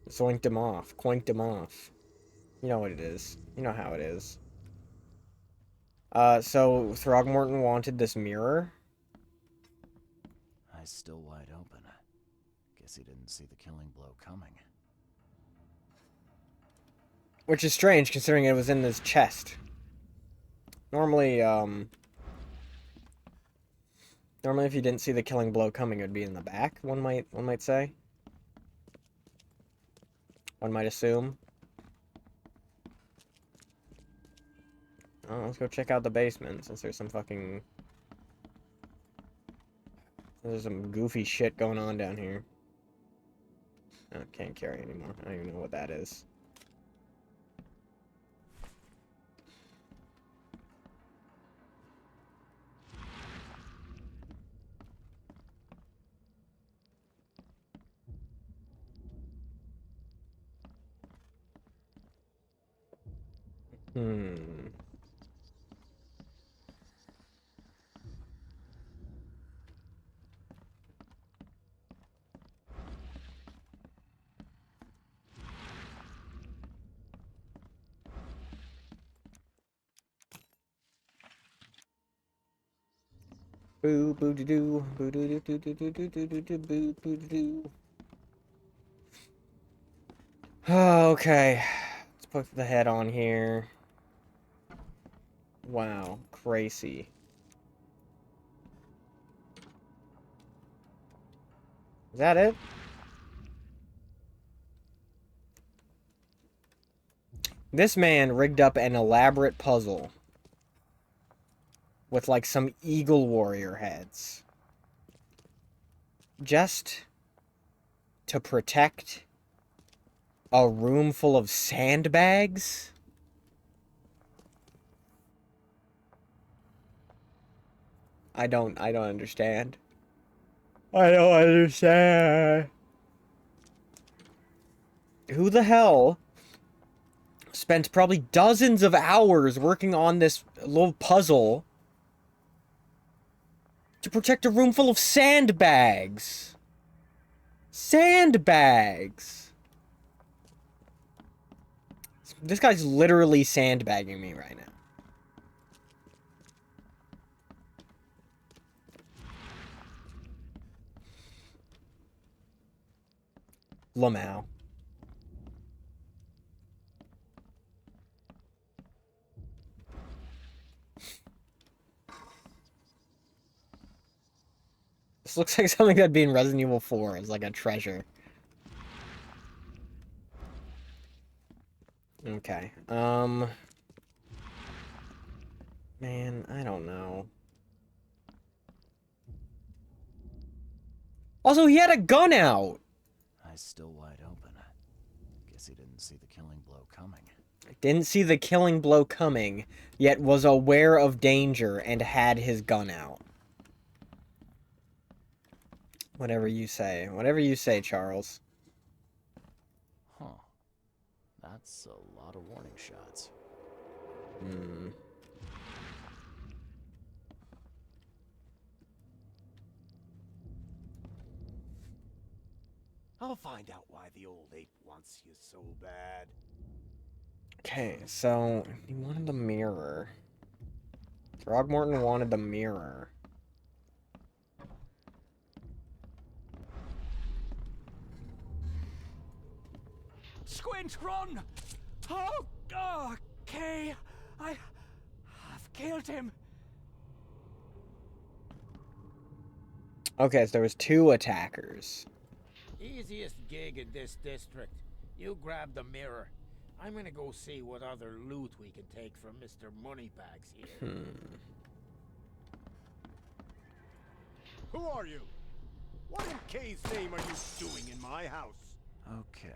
Zoinked him off. Coinked him off. You know what it is. You know how it is. So Throgmorton wanted this mirror. Eyes still wide open. Guess he didn't see the killing blow coming. Which is strange, considering it was in his chest. Normally, normally if you didn't see the killing blow coming, it would be in the back, one might say. One might assume. Oh, let's go check out the basement, since there's some fucking... There's some goofy shit going on down here. Oh, can't carry anymore. I don't even know what that is. Boo boo doo doo boo doo doo doo doo doo doo doo doo doo boo boo doo doo. Okay, let's put the head on here. Wow, crazy. Is that it? This man rigged up an elaborate puzzle with like some eagle warrior heads. Just to protect a room full of sandbags? I don't understand. I don't understand. Who the hell spent probably dozens of hours working on this little puzzle to protect a room full of sandbags? Sandbags! This guy's literally sandbagging me right now. Lamau. This looks like something that'd be in Resident Evil 4. It's like a treasure. Okay. Man, I don't know. Also, he had a gun out! Eyes still wide open. Guess he didn't see the killing blow coming. Didn't see the killing blow coming, yet was aware of danger and had his gun out. Whatever you say. Whatever you say, Charles. Huh. That's a lot of warning shots. Hmm. I'll find out why the old ape wants you so bad. Okay, so he wanted the mirror. Throgmorton wanted the mirror. Squint, run! Oh, okay. I've killed him. Okay, so there was 2 attackers. Easiest gig in this district. You grab the mirror. I'm gonna go see what other loot we can take from Mr. Moneybags here. Who are you? What in K's name are you doing in my house? Okay,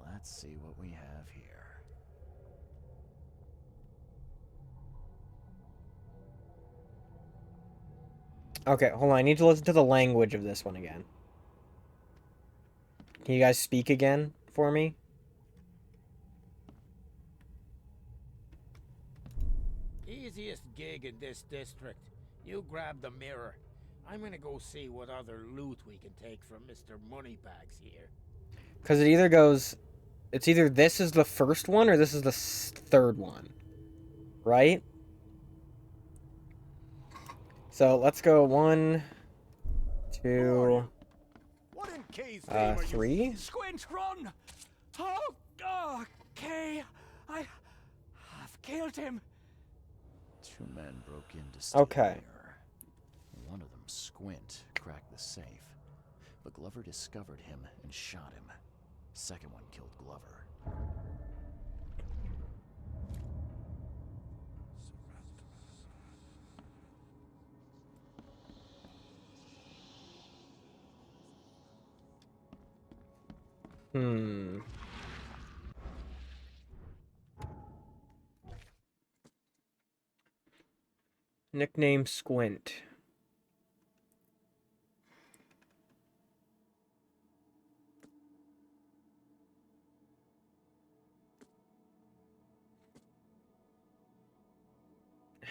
let's see what we have here. Okay, hold on. I need to listen to the language of this one again. Can you guys speak again for me? Easiest gig in this district. You grab the mirror. I'm gonna go see what other loot we can take from Mr. Moneybags here. Because it either goes... It's either this is the first one or this is the third one. Right? So, let's go 1, 2, What in K's name are you? 3. Squint, run! Oh, okay. I've killed him. 2 men broke into steal Okay. the mirror. One of them, Squint, cracked the safe, but Glover discovered him and shot him. Second one killed Glover. Nickname Squint.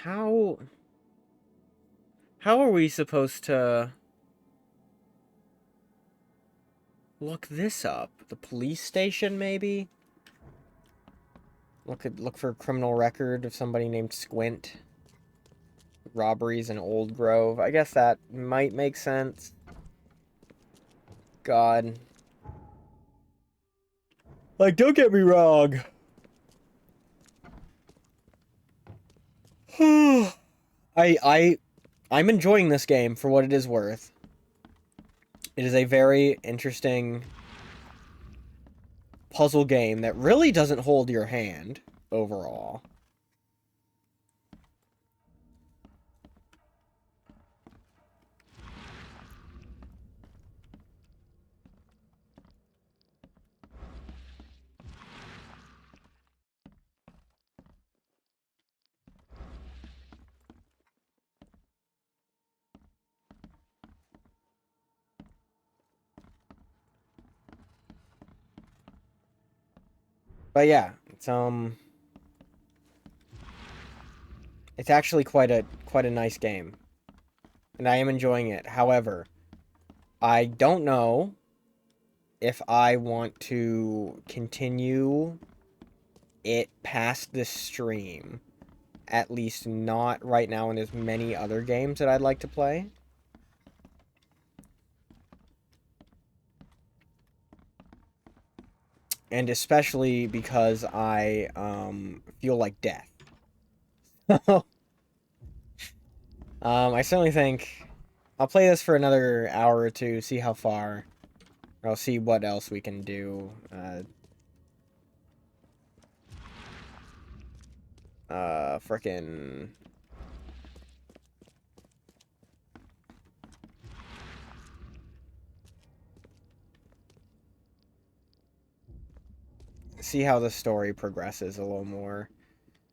How are we supposed to look this up? The police station, maybe? Look for a criminal record of somebody named Squint. Robberies in Old Grove. I guess that might make sense. God. Like, don't get me wrong. I'm enjoying this game for what it is worth. It is a very interesting puzzle game that really doesn't hold your hand overall. But yeah, it's actually quite a nice game, and I am enjoying it. However, I don't know if I want to continue it past this stream. At least not right now, and there's many other games that I'd like to play. And especially because I feel like death. I certainly think I'll play this for another hour or two, see how far. I'll see what else we can do. Frickin'... see how the story progresses a little more.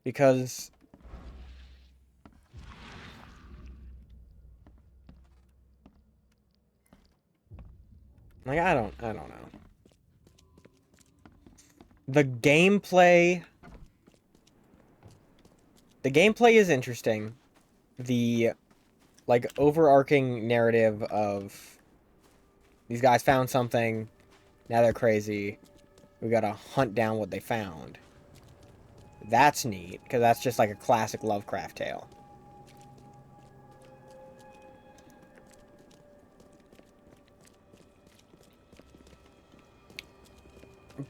Because... like, I don't know. The gameplay is interesting. The, like, overarching narrative of these guys found something, now they're crazy, we gotta hunt down what they found. That's neat, because that's just like a classic Lovecraft tale.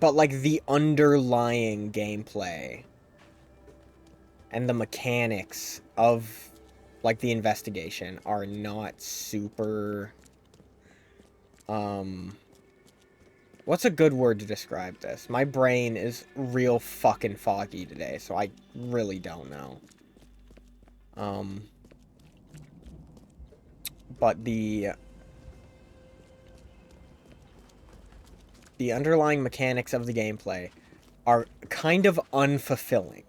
But, like, the underlying gameplay and the mechanics of, like, the investigation are not super... what's a good word to describe this? My brain is real fucking foggy today, so I really don't know. But the underlying mechanics of the gameplay are kind of unfulfilling.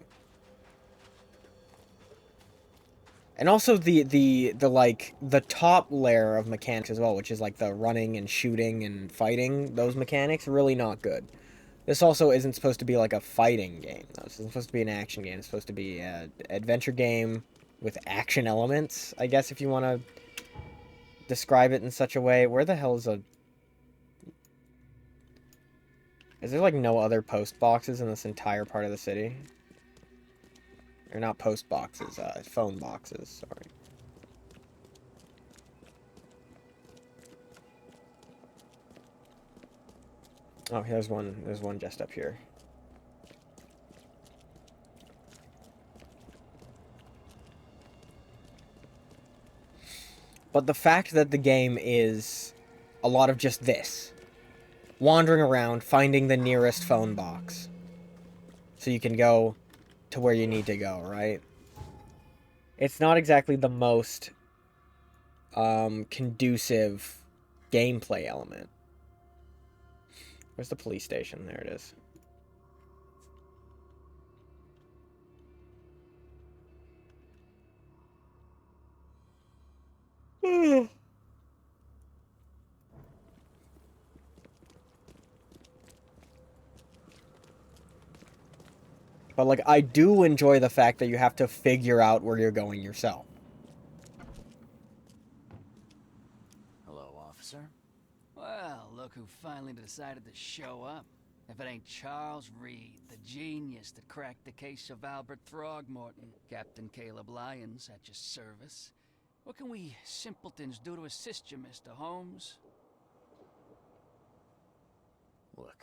And also the like, the top layer of mechanics as well, which is like the running and shooting and fighting, those mechanics, really not good. This also isn't supposed to be like a fighting game, though. This isn't supposed to be an action game. It's supposed to be an adventure game with action elements, I guess, if you want to describe it in such a way. Where the hell is a... is there, like, no other post boxes in this entire part of the city? Or not post boxes, phone boxes, sorry. Oh, there's one just up here. But the fact that the game is a lot of just this. Wandering around, finding the nearest phone box. So you can go to where you need to go, right? It's not exactly the most conducive gameplay element. Where's the police station? There it is. But, like, I do enjoy the fact that you have to figure out where you're going yourself. Hello, officer. Well, look who finally decided to show up. If it ain't Charles Reed, the genius that cracked the case of Albert Throgmorton. Captain Caleb Lyons at your service. What can we simpletons do to assist you, Mr. Holmes? Look,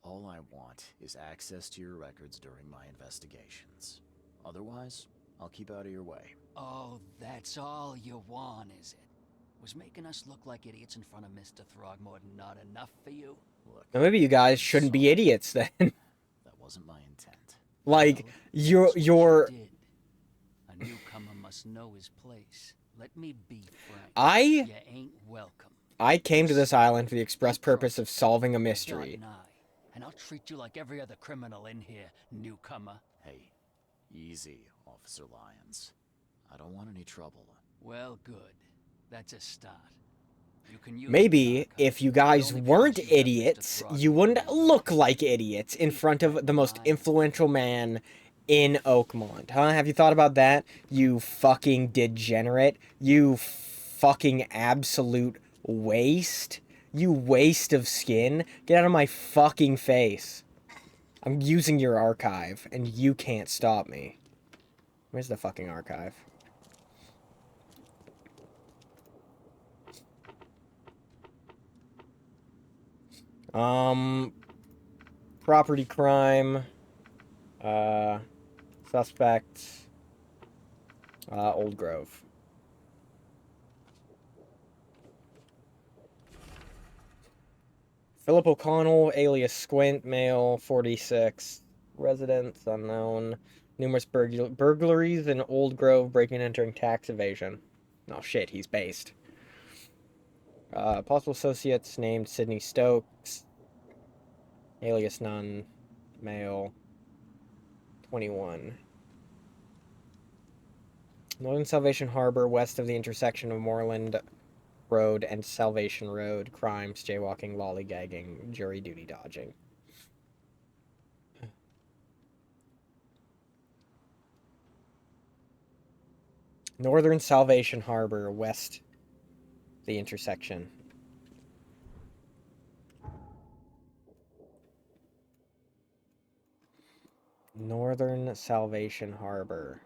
all I want is access to your records during my investigations. Otherwise, I'll keep out of your way. Oh, that's all you want, is it? Was making us look like idiots in front of Mr. Throgmorton not enough for you? Look, Now, maybe you guys shouldn't be idiots then. that wasn't my intent. Like, Well, you're... that's what you did. A newcomer must know his place. Let me be frank. You ain't welcome. I came to this island for the express purpose of solving a mystery. And I'll treat you like every other criminal in here, newcomer. Hey, easy, Officer Lyons. I don't want any trouble. Well, good. That's a start. You can use Maybe the if you archive, guys but only weren't because you have Mr. idiots, you Throgmorton wouldn't in look mind. like idiots in Keep front of that the in most mind. influential man in Oakmont. Huh? Have you thought about that? You fucking degenerate. You fucking absolute waste. You waste of skin. Get out of my fucking face. I'm using your archive, and you can't stop me. Where's the fucking archive? Property crime. Suspect. Old Grove. Philip O'Connell, alias Squint, male, 46. Residence, unknown. Numerous burglaries in Old Grove, breaking and entering, tax evasion. Oh shit, he's based. Possible associates named Sidney Stokes. Alias none. Male. 21. Northern Salvation Harbor, west of the intersection of Moreland Road and Salvation Road. Crimes, jaywalking, lollygagging, jury duty dodging. Northern Salvation Harbor, west the intersection. Northern Salvation Harbor.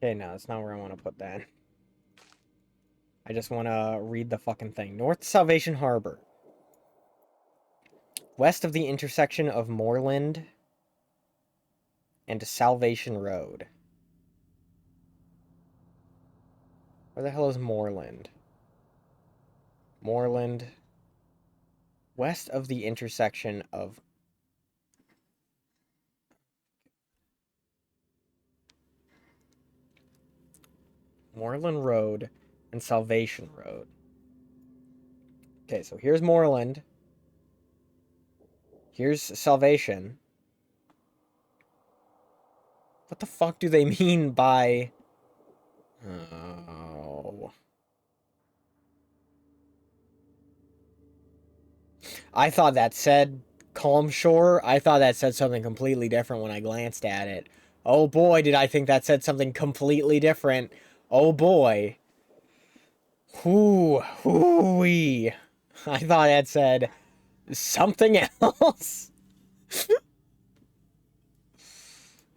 Okay, no, that's not where I want to put that. I just want to read the fucking thing. North Salvation Harbor. West of the intersection of Moreland and Salvation Road. Where the hell is Moreland? Moreland. West of the intersection of... Moreland Road and Salvation Road. Okay, so here's Moreland. Here's Salvation. What the fuck do they mean by... Oh... I thought that said Calm Shore. I thought that said something completely different when I glanced at it. Oh boy, did I think that said something completely different. Oh boy. Hoo-wee. I thought that said something else.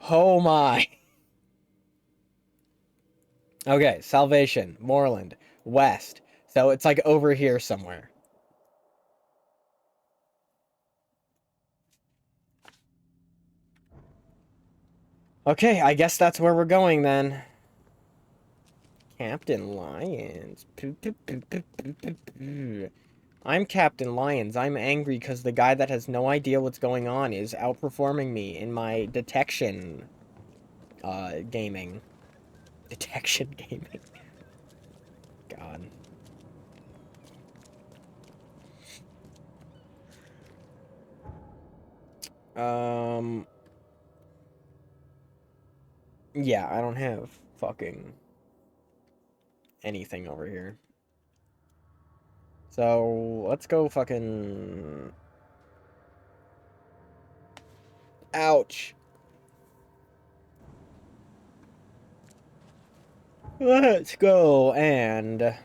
Oh my. Okay, Salvation, Moreland, West. So it's like over here somewhere. Okay, I guess that's where we're going then. Captain Lyons. I'm Captain Lyons. I'm angry because the guy that has no idea what's going on is outperforming me in my detection gaming. Detection gaming. God. Yeah, I don't have fucking anything over here. So, let's go fucking... Ouch. Let's go and...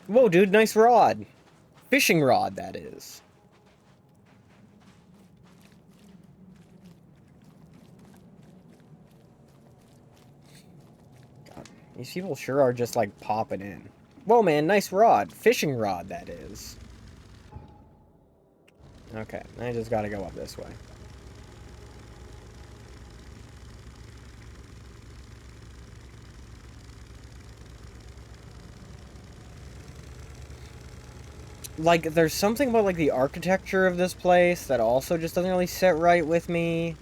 Whoa, dude, nice rod. Fishing rod, that is. God, these people sure are just, like, popping in. Whoa, man, nice rod. Fishing rod, that is. Okay, I just gotta go up this way. like, there's something about, like, the architecture of this place that also just doesn't really sit right with me.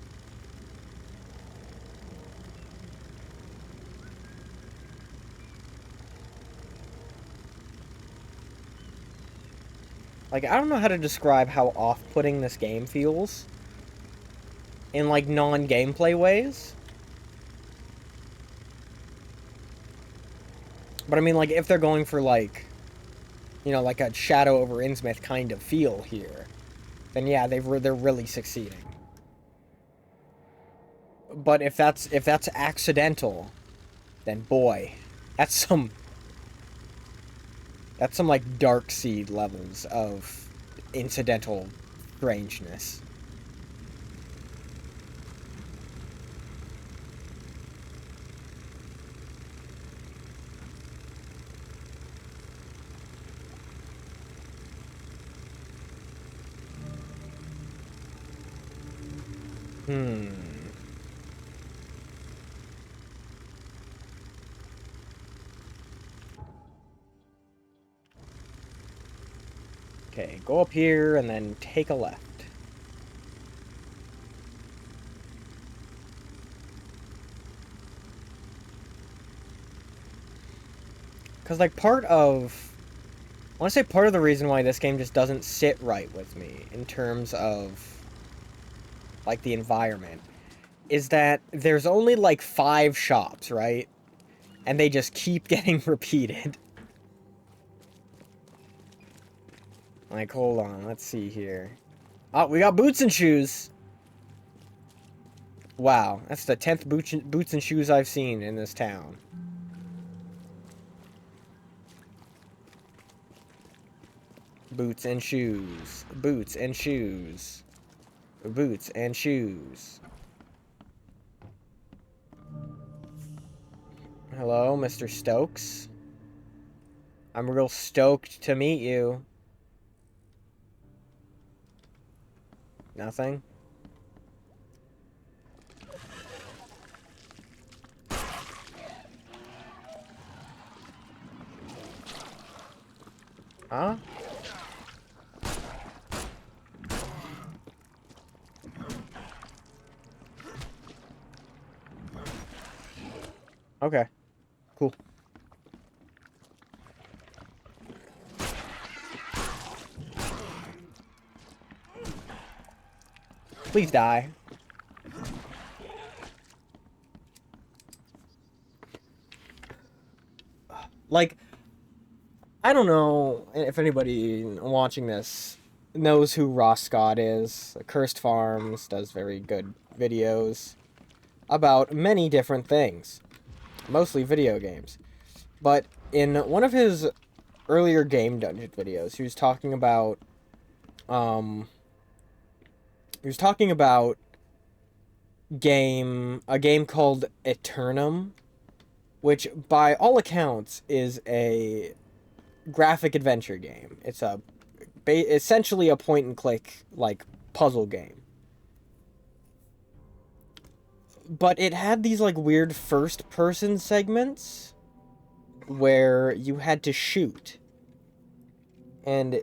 Like, I don't know how to describe how off-putting this game feels in, like, non-gameplay ways. But I mean, like, if they're going for, like, you know, like a Shadow over Innsmouth kind of feel here, then yeah, they're really succeeding. But if that's accidental, then boy, that's some like dark seed levels of incidental strangeness. Okay, go up here and then take a left. Because, like, I want to say part of the reason why this game just doesn't sit right with me in terms of, like, the environment is that there's only, like, 5 shops, right? And they just keep getting repeated. Like, hold on, let's see here. Oh, we got boots and shoes! Wow, that's the 10th boots and shoes I've seen in this town. Boots and shoes. Boots and shoes. Boots and shoes. Hello, Mr. Stokes. I'm real stoked to meet you. Nothing? Huh? Okay. Cool. Please die. Like, I don't know if anybody watching this knows who Ross Scott is. Cursed Farms does very good videos about many different things. Mostly video games. But in one of his earlier Game Dungeon videos, he was talking about a game called Eternum, which by all accounts is a graphic adventure game. It's essentially a point and click, like, puzzle game. But it had these, like, weird first person segments where you had to shoot. And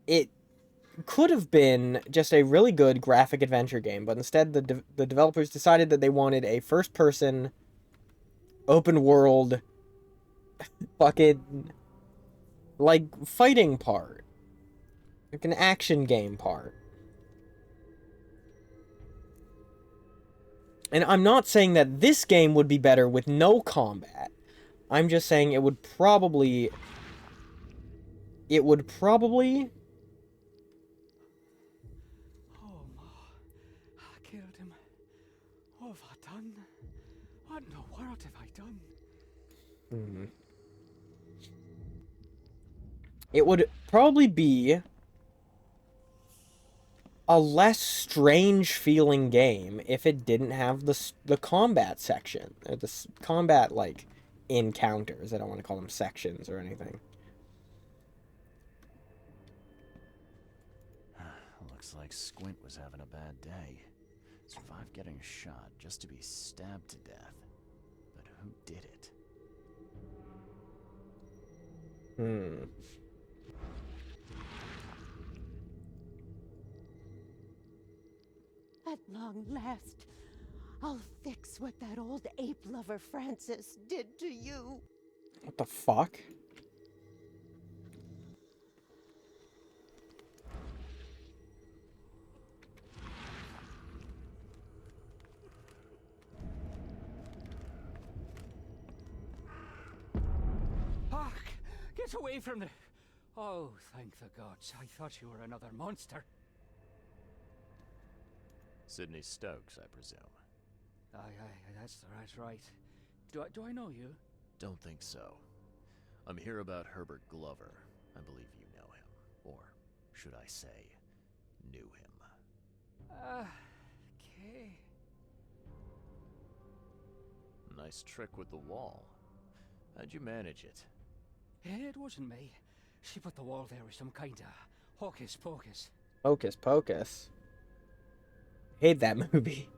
it could have been just a really good graphic adventure game, but instead the developers decided that they wanted a first person open world fucking, like, fighting part. Like an action game part. And I'm not saying that this game would be better with no combat. I'm just saying it would probably... Oh, I killed him. What have I done? What in the world have I done? It would probably be a less strange feeling game if it didn't have the combat section. Or the combat, like, encounters. I don't want to call them sections or anything. Looks like Squint was having a bad day. Survived getting shot just to be stabbed to death. But who did it? Hmm. At long last, I'll fix what that old ape lover Francis did to you. What the fuck? Fuck! Get away from the... Oh, thank the gods. I thought you were another monster. Sydney Stokes, I presume. That's right. Do I know you? Don't think so. I'm here about Herbert Glover. I believe you know him. Or should I say, knew him. Okay. Nice trick with the wall. How'd you manage it? It wasn't me. She put the wall there with some kind of hocus pocus. Hocus Pocus. Hate that movie.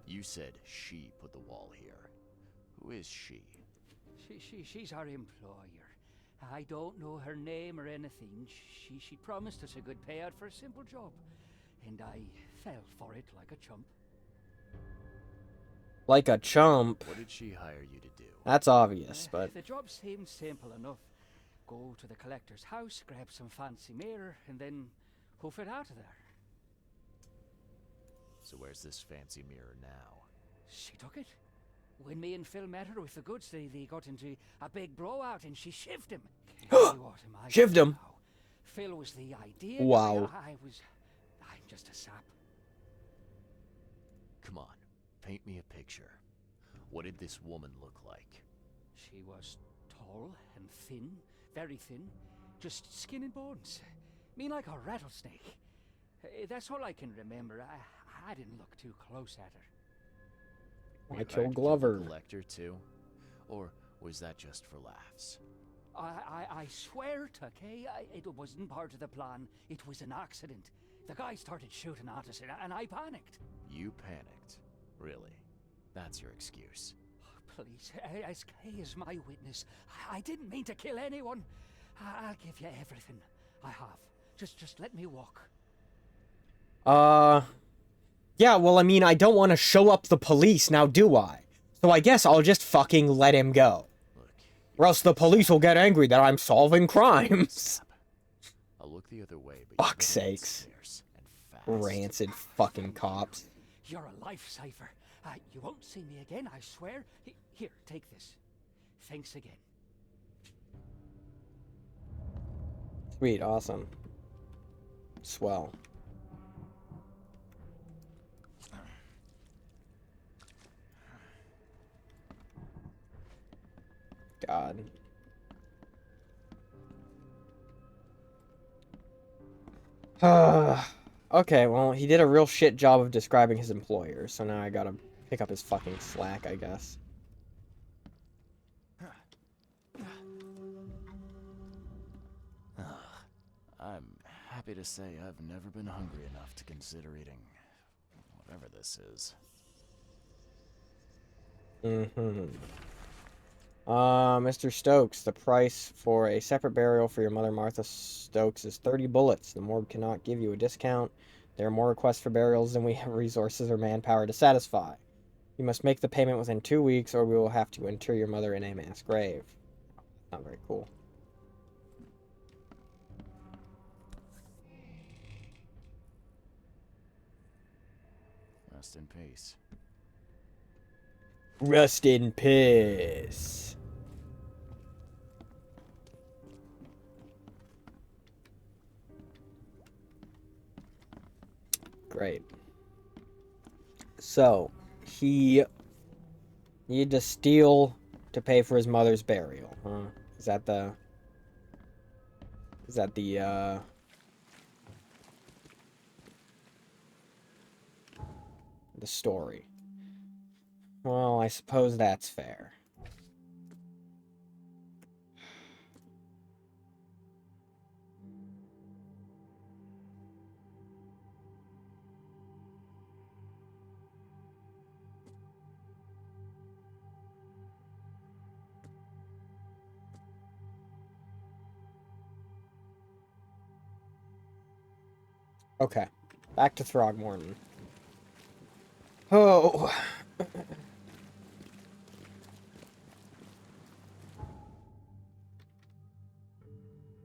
You said she put the wall here. Who is she? She's our employer. I don't know her name or anything. She promised us a good payout for a simple job. And I fell for it like a chump. Like a chump. What did she hire you to do? That's obvious, but... The job seemed simple enough. Go to the collector's house, grab some fancy mirror, and then hoof it out of there. So where's this fancy mirror now? She took it. When me and Phil met her with the goods, they got into a big blowout and she shivved him. Shivved him? Now. Phil was the idea. Wow. I'm just a sap. Come on, paint me a picture. What did this woman look like? She was tall and thin, very thin, just skin and bones. Mean like a rattlesnake. That's all I can remember. I didn't look too close at her. I killed Glover. Collector too? Or was that just for laughs? I swear to Kay, it wasn't part of the plan. It was an accident. The guy started shooting at us and I panicked. You panicked? Really? That's your excuse? Please, as Kay is my witness, I didn't mean to kill anyone. I'll give you everything. I have. Just let me walk. Yeah, well, I mean, I don't want to show up the police now, do I? So I guess I'll just fucking let him go. Look, Or else the police will get angry that I'm solving crimes. I'll look the other way, but Fuck's sakes. And fast. Rancid fucking cops. You're a lifesaver. You won't see me again, I swear. Here, take this. Thanks again. Sweet, awesome. Swell. God. Okay, well, he did a real shit job of describing his employer, so now I gotta pick up his fucking slack, I guess. I'm happy to say I've never been hungry enough to consider eating whatever this is. Mr. Stokes, the price for a separate burial for your mother, Martha Stokes, is 30 bullets. The morgue cannot give you a discount. There are more requests for burials than we have resources or manpower to satisfy. You must make the payment within 2 weeks, or we will have to inter your mother in a mass grave. Not very cool. Rest in peace. Rest in peace. Great. So, he needed to steal to pay for his mother's burial, huh? Is that the story? Well, I suppose that's fair. Okay. Back to Throgmorton. Oh.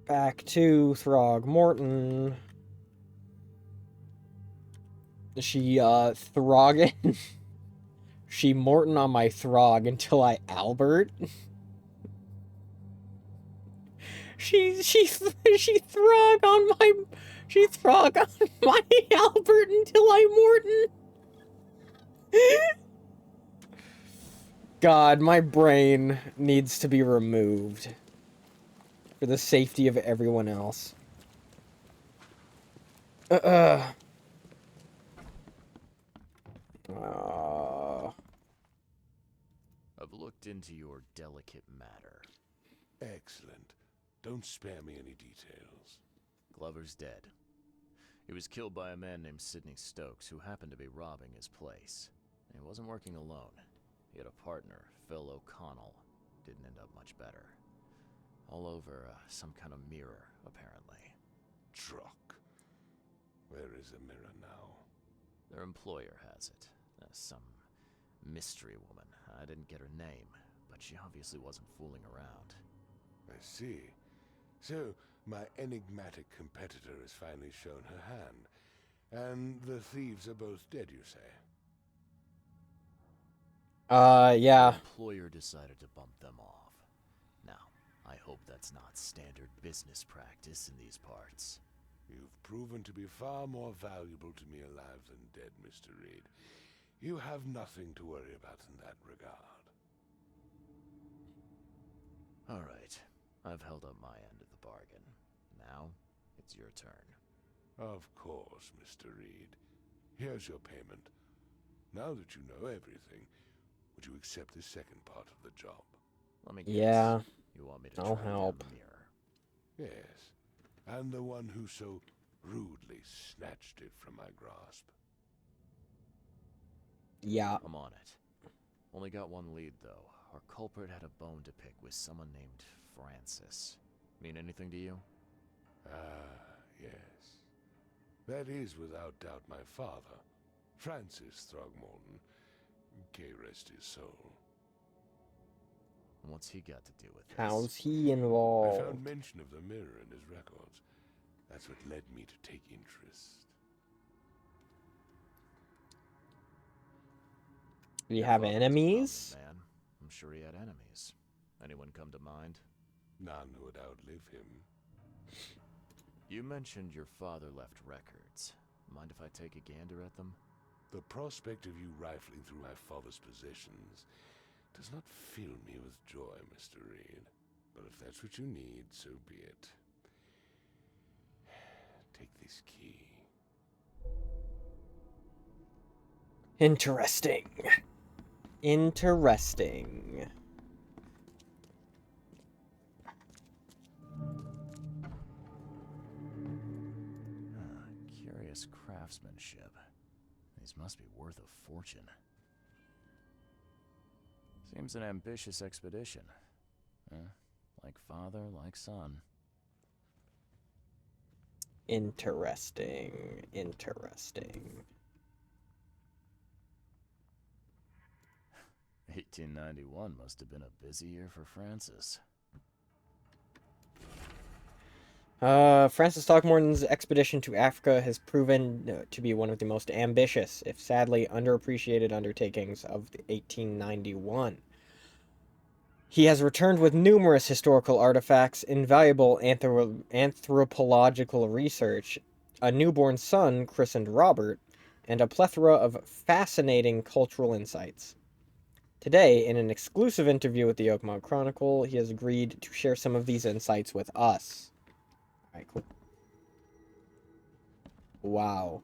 Back to Throgmorton. She, Throggin. She Morton on my Throg until I Albert. She Throg on my... She Throg on my Albert until I Morton. God, my brain needs to be removed. For the safety of everyone else. I've looked into your delicate matter. Excellent. Don't spare me any details. Glover's dead. He was killed by a man named Sidney Stokes, who happened to be robbing his place. And he wasn't working alone. He had a partner, Phil O'Connell. Didn't end up much better. All over some kind of mirror, apparently. Truck. Where is the mirror now? Their employer has it. Some mystery woman. I didn't get her name, but she obviously wasn't fooling around. I see. So, my enigmatic competitor has finally shown her hand. And the thieves are both dead, you say? Yeah. The employer decided to bump them off. Now, I hope that's not standard business practice in these parts. You've proven to be far more valuable to me alive than dead, Mr. Reed. You have nothing to worry about in that regard. All right. I've held up my end of the bargain. Now, it's your turn. Of course, Mr. Reed. Here's your payment. Now that you know everything, would you accept the second part of the job? Let me guess. Yeah. You want me to I'll track down help. the mirror? Yes. And the one who so rudely snatched it from my grasp. Yeah. I'm on it. Only got one lead, though. Our culprit had a bone to pick with someone named Francis. Mean anything to you? Ah, yes. That is without doubt my father, Francis Throgmorton. May rest his soul. What's he got to do with this? How's he I involved? found mention of the mirror in his records. That's what led me to take interest. Do you Your have father was a enemies? prominent man. I'm sure he had enemies. Anyone come to mind? None who would outlive him. You mentioned your father left records. Mind if I take a gander at them? The prospect of you rifling through my father's possessions does not fill me with joy, Mr. Reed. But if that's what you need, so be it. Take this key. Interesting. Interesting. Curious craftsmanship. These must be worth a fortune. Seems an ambitious expedition. Like father, like son. Interesting. Interesting. 1891 must have been a busy year for Francis. Francis Throgmorton's expedition to Africa has proven to be one of the most ambitious, if sadly underappreciated undertakings of 1891. He has returned with numerous historical artifacts, invaluable anthropological research, a newborn son christened Robert, and a plethora of fascinating cultural insights. Today, in an exclusive interview with the Oakmont Chronicle, he has agreed to share some of these insights with us. Alright, cool. Wow.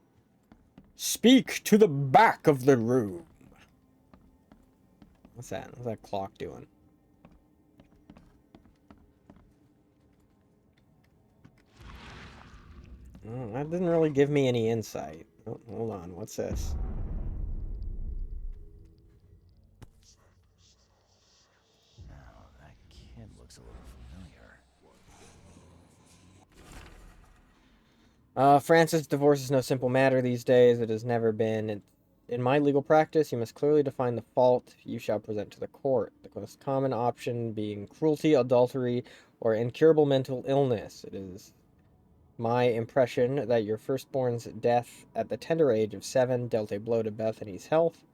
Speak to the back of the room. What's that? What's that clock doing? Oh, that didn't really give me any insight. Oh, hold on. What's this? Now, that kid looks a little familiar. Francis, divorce is no simple matter these days. It has never been. In my legal practice, you must clearly define the fault you shall present to the court. The most common option being cruelty, adultery, or incurable mental illness. It is my impression that your firstborn's death at the tender age of 7 dealt a blow to Bethany's health.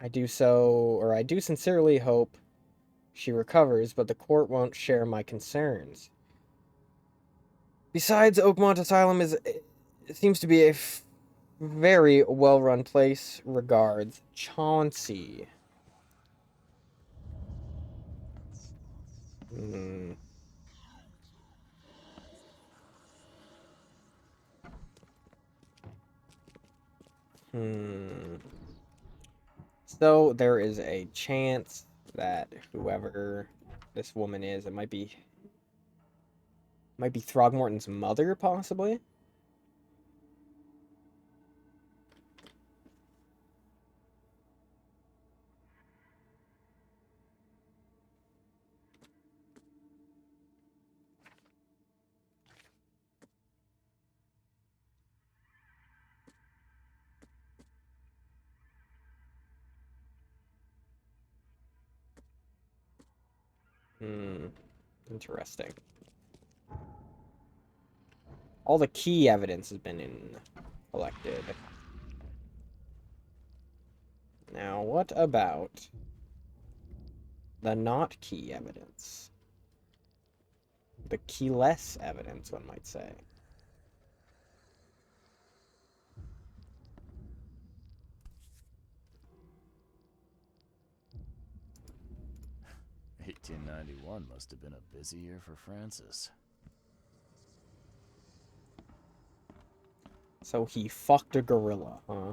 I do sincerely hope she recovers, but the court won't share my concerns. Besides, Oakmont Asylum it seems to be a very well-run place. Regards, Chauncey. Hmm. So there is a chance that whoever this woman is, it might be Throgmorton's mother, possibly. Interesting. All the key evidence has been collected. Now, what about the not key evidence? The keyless evidence, one might say. "1891 must have been a busy year for Francis." So he fucked a gorilla, huh?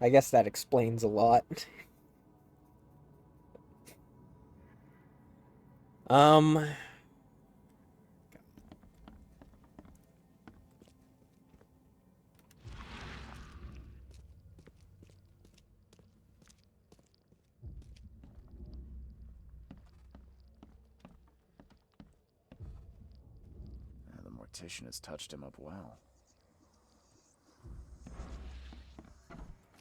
I guess that explains a lot. The mortician has touched him up well.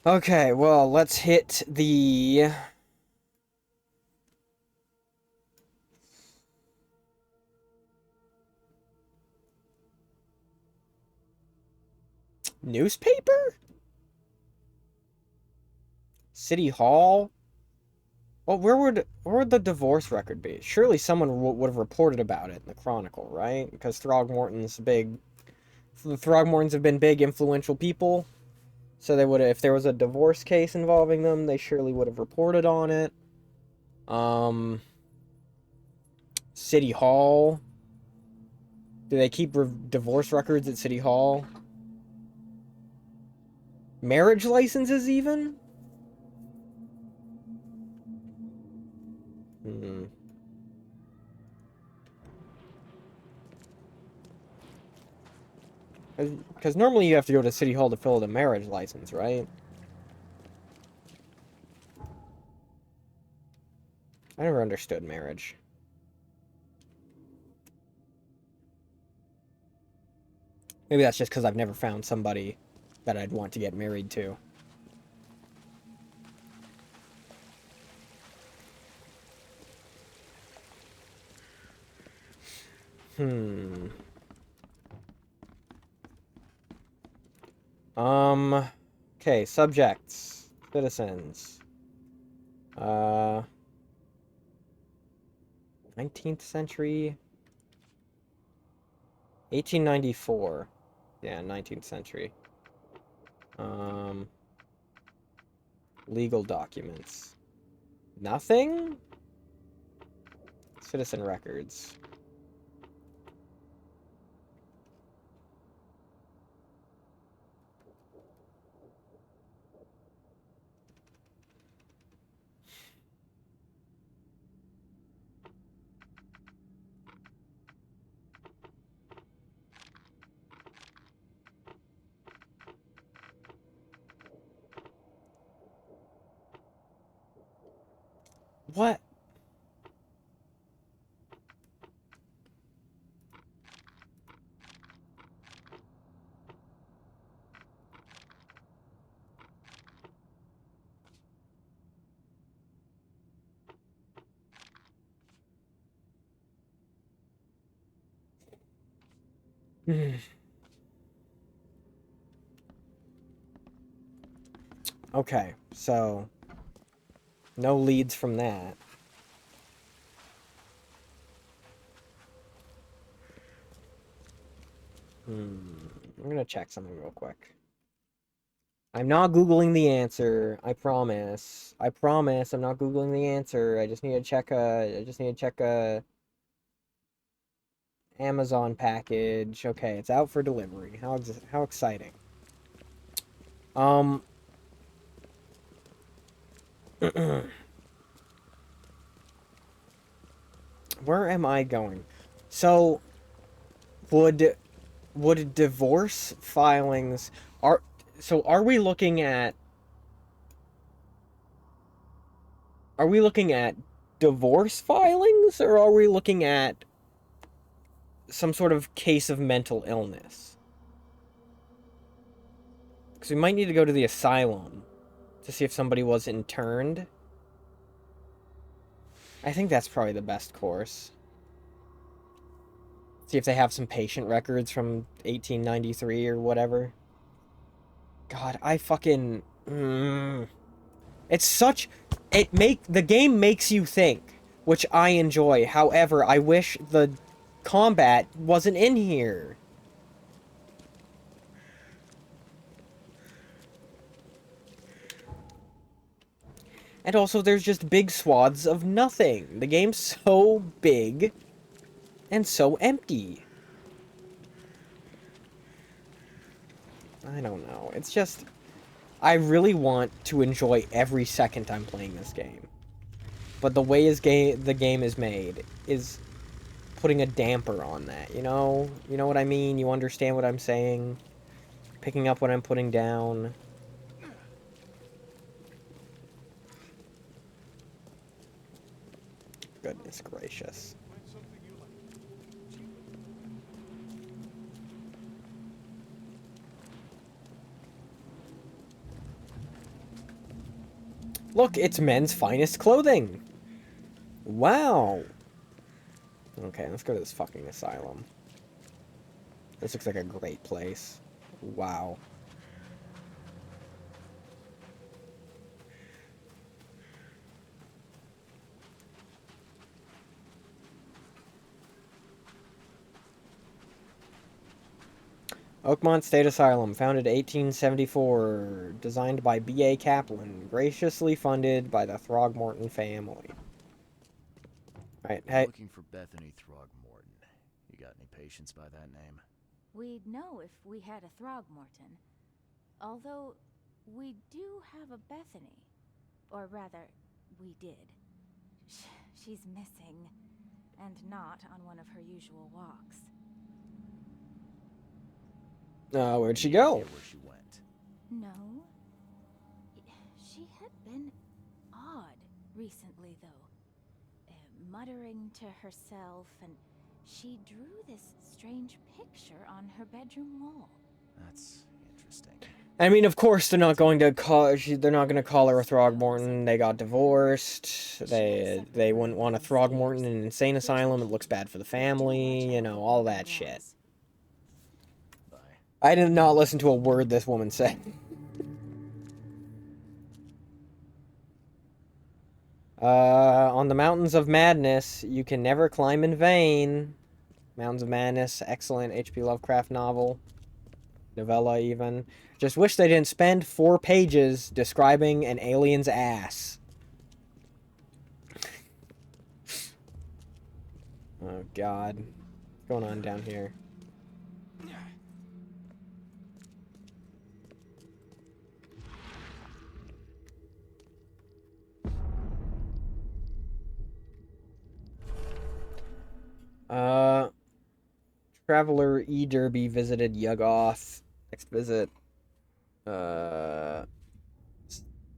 Okay, well, let's hit the newspaper? City Hall? Well, where would the divorce record be? Surely someone would have reported about it in the Chronicle, right? Because the Throgmortons have been big, influential people. So they would have, if there was a divorce case involving them, they surely would have reported on it. City Hall. Do they keep divorce records at City Hall? Marriage licenses, even? Because normally you have to go to City Hall to fill out a marriage license, right? I never understood marriage. Maybe that's just because I've never found somebody that I'd want to get married to. Okay, subjects, citizens. 19th century. 1894. Yeah, 19th century. Legal documents. Nothing? Citizen records. What? Okay, so no leads from that. I'm gonna check something real quick. I'm not Googling the answer. I promise. I promise I'm not Googling the answer. I just need to check a Amazon package. Okay, it's out for delivery. How exciting. Where am I going? So would divorce filings are we looking at divorce filings, or are we looking at some sort of case of mental illness? Because we might need to go to the asylum to see if somebody was interned. I think that's probably the best course. See if they have some patient records from 1893 or whatever. God, I fucking... It's such... The game makes you think, which I enjoy. However, I wish the combat wasn't in here. And also, there's just big swaths of nothing. The game's so big and so empty. I don't know. It's just... I really want to enjoy every second I'm playing this game. But the way the game is made is putting a damper on that, you know? You know what I mean? You understand what I'm saying? Picking up what I'm putting down. Goodness gracious. Look, it's men's finest clothing! Wow! Okay, let's go to this fucking asylum. This looks like a great place. Wow. Oakmont State Asylum, founded 1874, designed by B.A. Kaplan, graciously funded by the Throgmorton family. Alright, hey. Looking for Bethany Throgmorton. You got any patients by that name? We'd know if we had a Throgmorton. Although, we do have a Bethany. Or rather, we did. She's missing, and not on one of her usual walks. Where'd she go? Where she went? No. She had been odd recently, though. Muttering to herself, and she drew this strange picture on her bedroom wall. That's interesting. I mean, of course, they're not going to call her a Throgmorton. They got divorced. They wouldn't want a Throgmorton in an insane asylum. It looks bad for the family. You know, all that shit. I did not listen to a word this woman said. On the Mountains of Madness, you can never climb in vain. Mountains of Madness, excellent H.P. Lovecraft novel. Novella, even. Just wish they didn't spend 4 pages describing an alien's ass. Oh, God. What's going on down here? Traveler E. Derby visited Yuggoth. Next visit.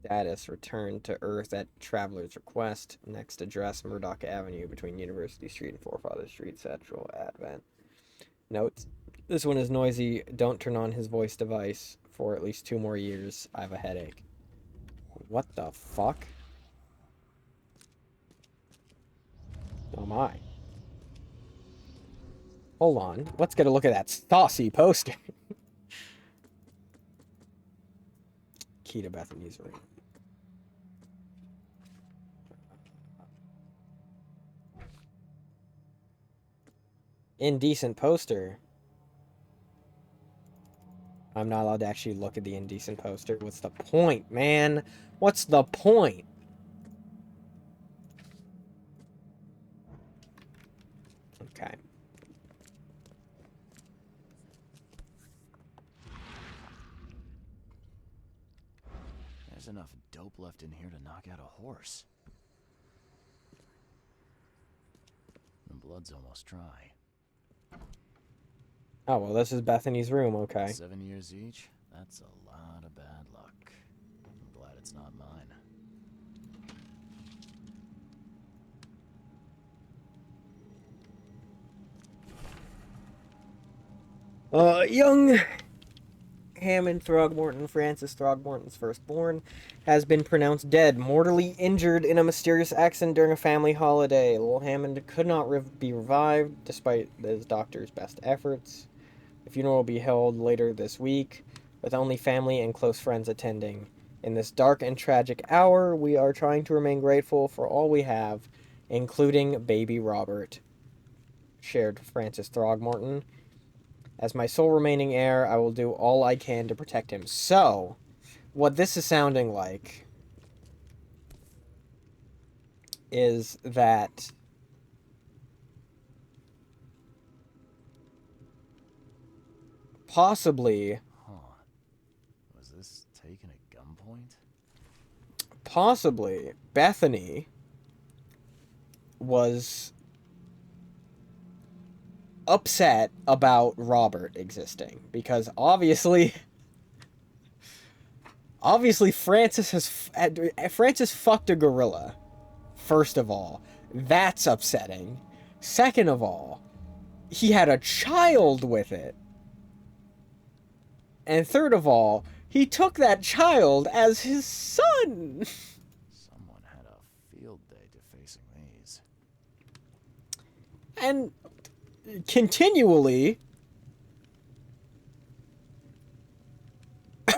Status returned to Earth at Traveler's request. Next address, Murdoch Avenue between University Street and Forefather Street, Central Advent. Notes. This one is noisy. Don't turn on his voice device for at least 2 more years. I have a headache. What the fuck? Oh my. Hold on. Let's get a look at that saucy poster. Key to Bethany's room. Indecent poster. I'm not allowed to actually look at the indecent poster. What's the point, man? What's the point? Okay. There's enough dope left in here to knock out a horse. The blood's almost dry. Oh, well, this is Bethany's room, okay. 7 years each? That's a lot of bad luck. I'm glad it's not mine. Young Hammond Throgmorton, Francis Throgmorton's firstborn, has been pronounced dead, mortally injured in a mysterious accident during a family holiday. Little Hammond could not be revived, despite his doctor's best efforts. The funeral will be held later this week, with only family and close friends attending. In this dark and tragic hour, we are trying to remain grateful for all we have, including baby Robert, shared Francis Throgmorton. As my sole remaining heir, I will do all I can to protect him. So, what this is sounding like is that possibly, Was this taken at gunpoint? possibly, Bethany was upset about Robert existing, because obviously Francis fucked a gorilla. First of all, that's upsetting. Second of all, he had a child with it. And third of all, he took that child as his son. Someone had a field day defacing these. And continually,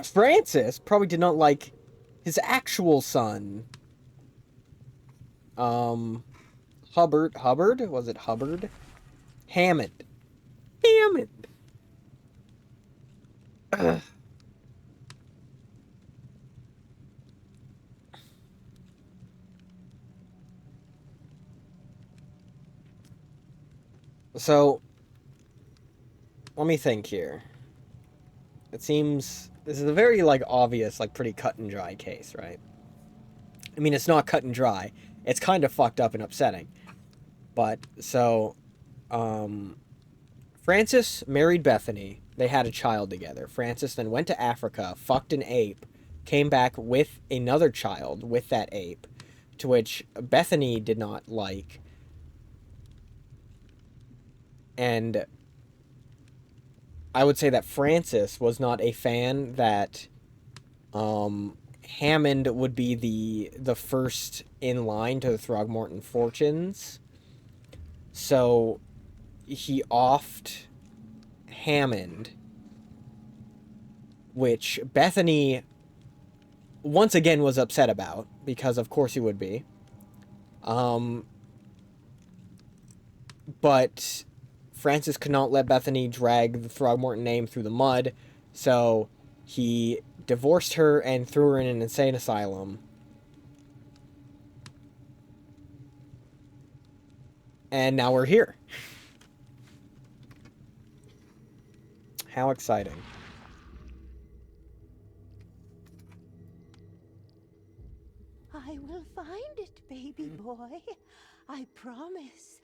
Francis probably did not like his actual son. Hubbard? Was it Hubbard? Hammond. Ugh. So, let me think here. It seems this is a very, like, obvious, like, pretty cut and dry case, right? I mean, it's not cut and dry. It's kind of fucked up and upsetting. But, so, Francis married Bethany. They had a child together. Francis then went to Africa, fucked an ape, came back with another child with that ape, to which Bethany did not like. And I would say that Francis was not a fan that Hammond would be the first in line to the Throgmorton fortunes. So he offed Hammond, which Bethany once again was upset about, because of course he would be. But Francis could not let Bethany drag the Throgmorton name through the mud, so he divorced her and threw her in an insane asylum. And now we're here. How exciting. I will find it, baby boy. I promise.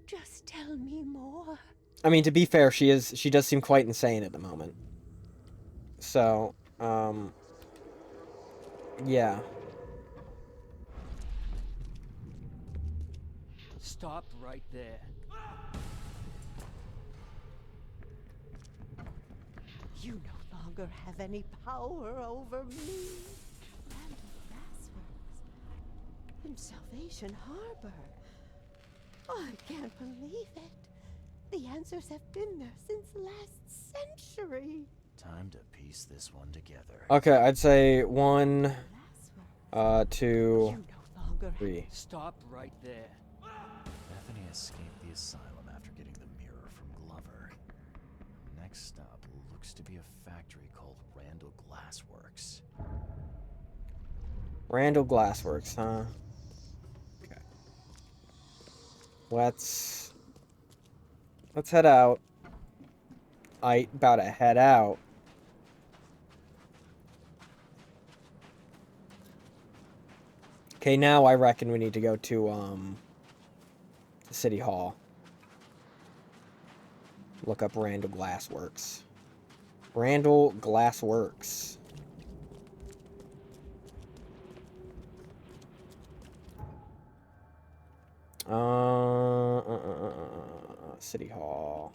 Just tell me more. I mean, to be fair, she does seem quite insane at the moment. So, yeah. Stop right there. You no longer have any power over me. In Salvation Harbor. I can't believe it. The answers have been there since last century. Time to piece this one together. Okay, I'd say 1, 2, You no longer 3. Stop right there. Bethany escaped the asylum after getting the mirror from Glover. Next stop looks to be a factory called Randall Glassworks. Randall Glassworks, huh? Okay. Let's head out. I about to head out. Okay, now I reckon we need to go to City Hall. Look up Randall Glassworks. Randall Glassworks. City Hall.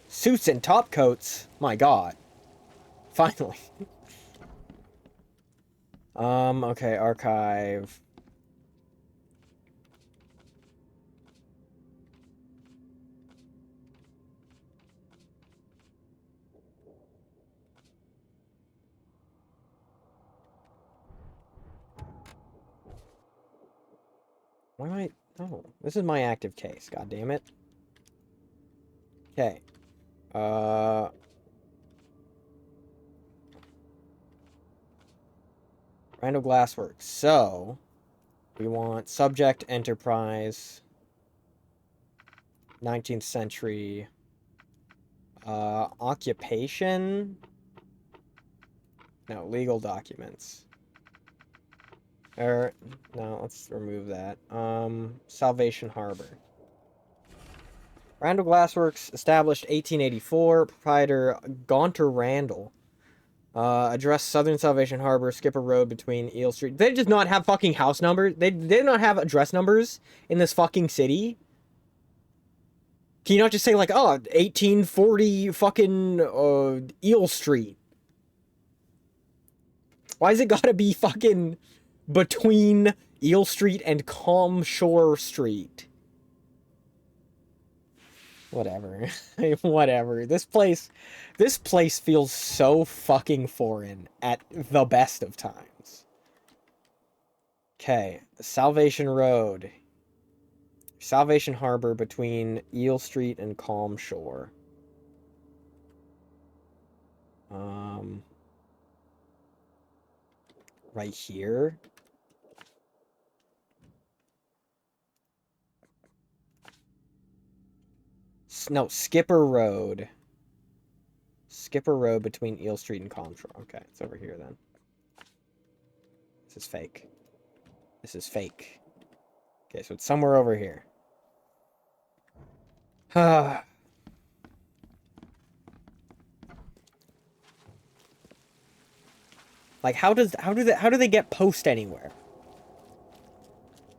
Suits and top coats. My God. Finally. Okay, archive. Why am I... Oh, this is my active case. God damn it. Okay. Randall Glassworks. So, we want subject enterprise, 19th century, occupation. No, legal documents. No, let's remove that. Salvation Harbor. Randall Glassworks, established 1884. Proprietor Gaunter Randall. Address Southern Salvation Harbor, Skipper Road between Eel Street. They just not have fucking house numbers. They do not have address numbers in this fucking city. Can you not just say like, oh, 1840 fucking Eel Street? Why is it gotta be fucking between Eel Street and Calm Shore Street? Whatever. Whatever. This place feels so fucking foreign at the best of times. Okay. Salvation Road. Salvation Harbor between Eel Street and Calm Shore. Right here. No, Skipper Road. Skipper Road between Eel Street and Calm Shore. Okay, it's over here then. This is fake. This is fake. Okay, so it's somewhere over here. Like, how do they get post anywhere?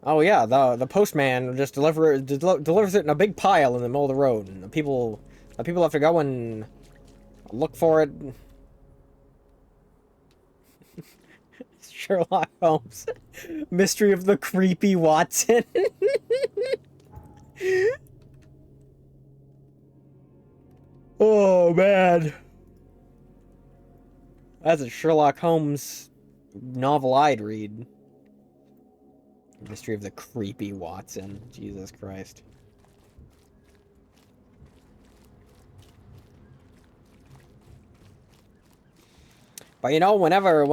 Oh yeah, the postman just delivers it in a big pile in the middle of the road, and the people have to go and look for it. Sherlock Holmes, Mystery of the Creepy Watson. Oh man, that's a Sherlock Holmes novel I'd read. Mystery of the Creepy Watson. Jesus Christ. But you know, whenever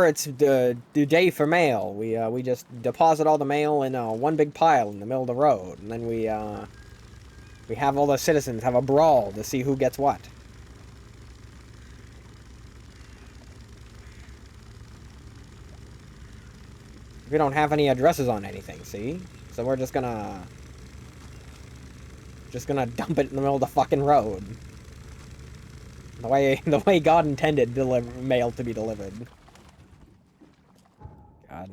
it's due day for mail, we just deposit all the mail in one big pile in the middle of the road, and then we have all the citizens have a brawl to see who gets what. We don't have any addresses on anything, see? So we're just gonna dump it in the middle of the fucking road. The way God intended mail to be delivered. God.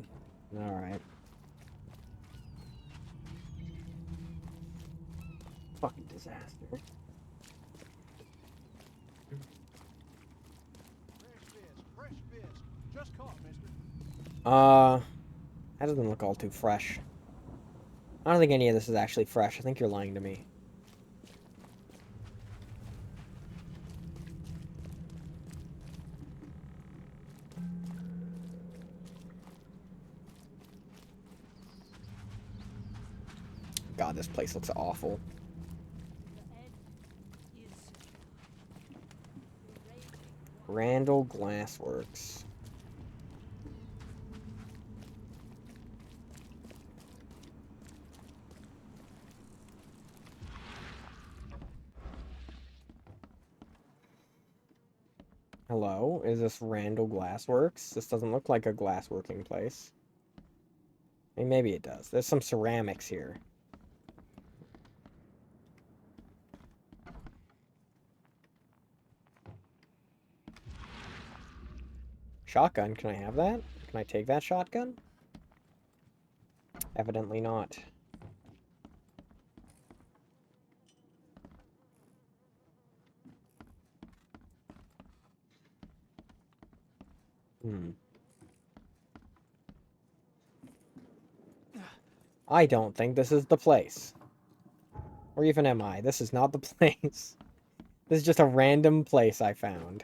Alright. Fucking disaster. Fresh fish. Just caught, mister. That doesn't look all too fresh. I don't think any of this is actually fresh. I think you're lying to me. God, this place looks awful. Randall Glassworks. Hello? Is this Randall Glassworks? This doesn't look like a glassworking place. I mean, maybe it does. There's some ceramics here. Shotgun, can I have that? Can I take that shotgun? Evidently not. I don't think this is the place. Or even am I? This is not the place. This is just a random place I found.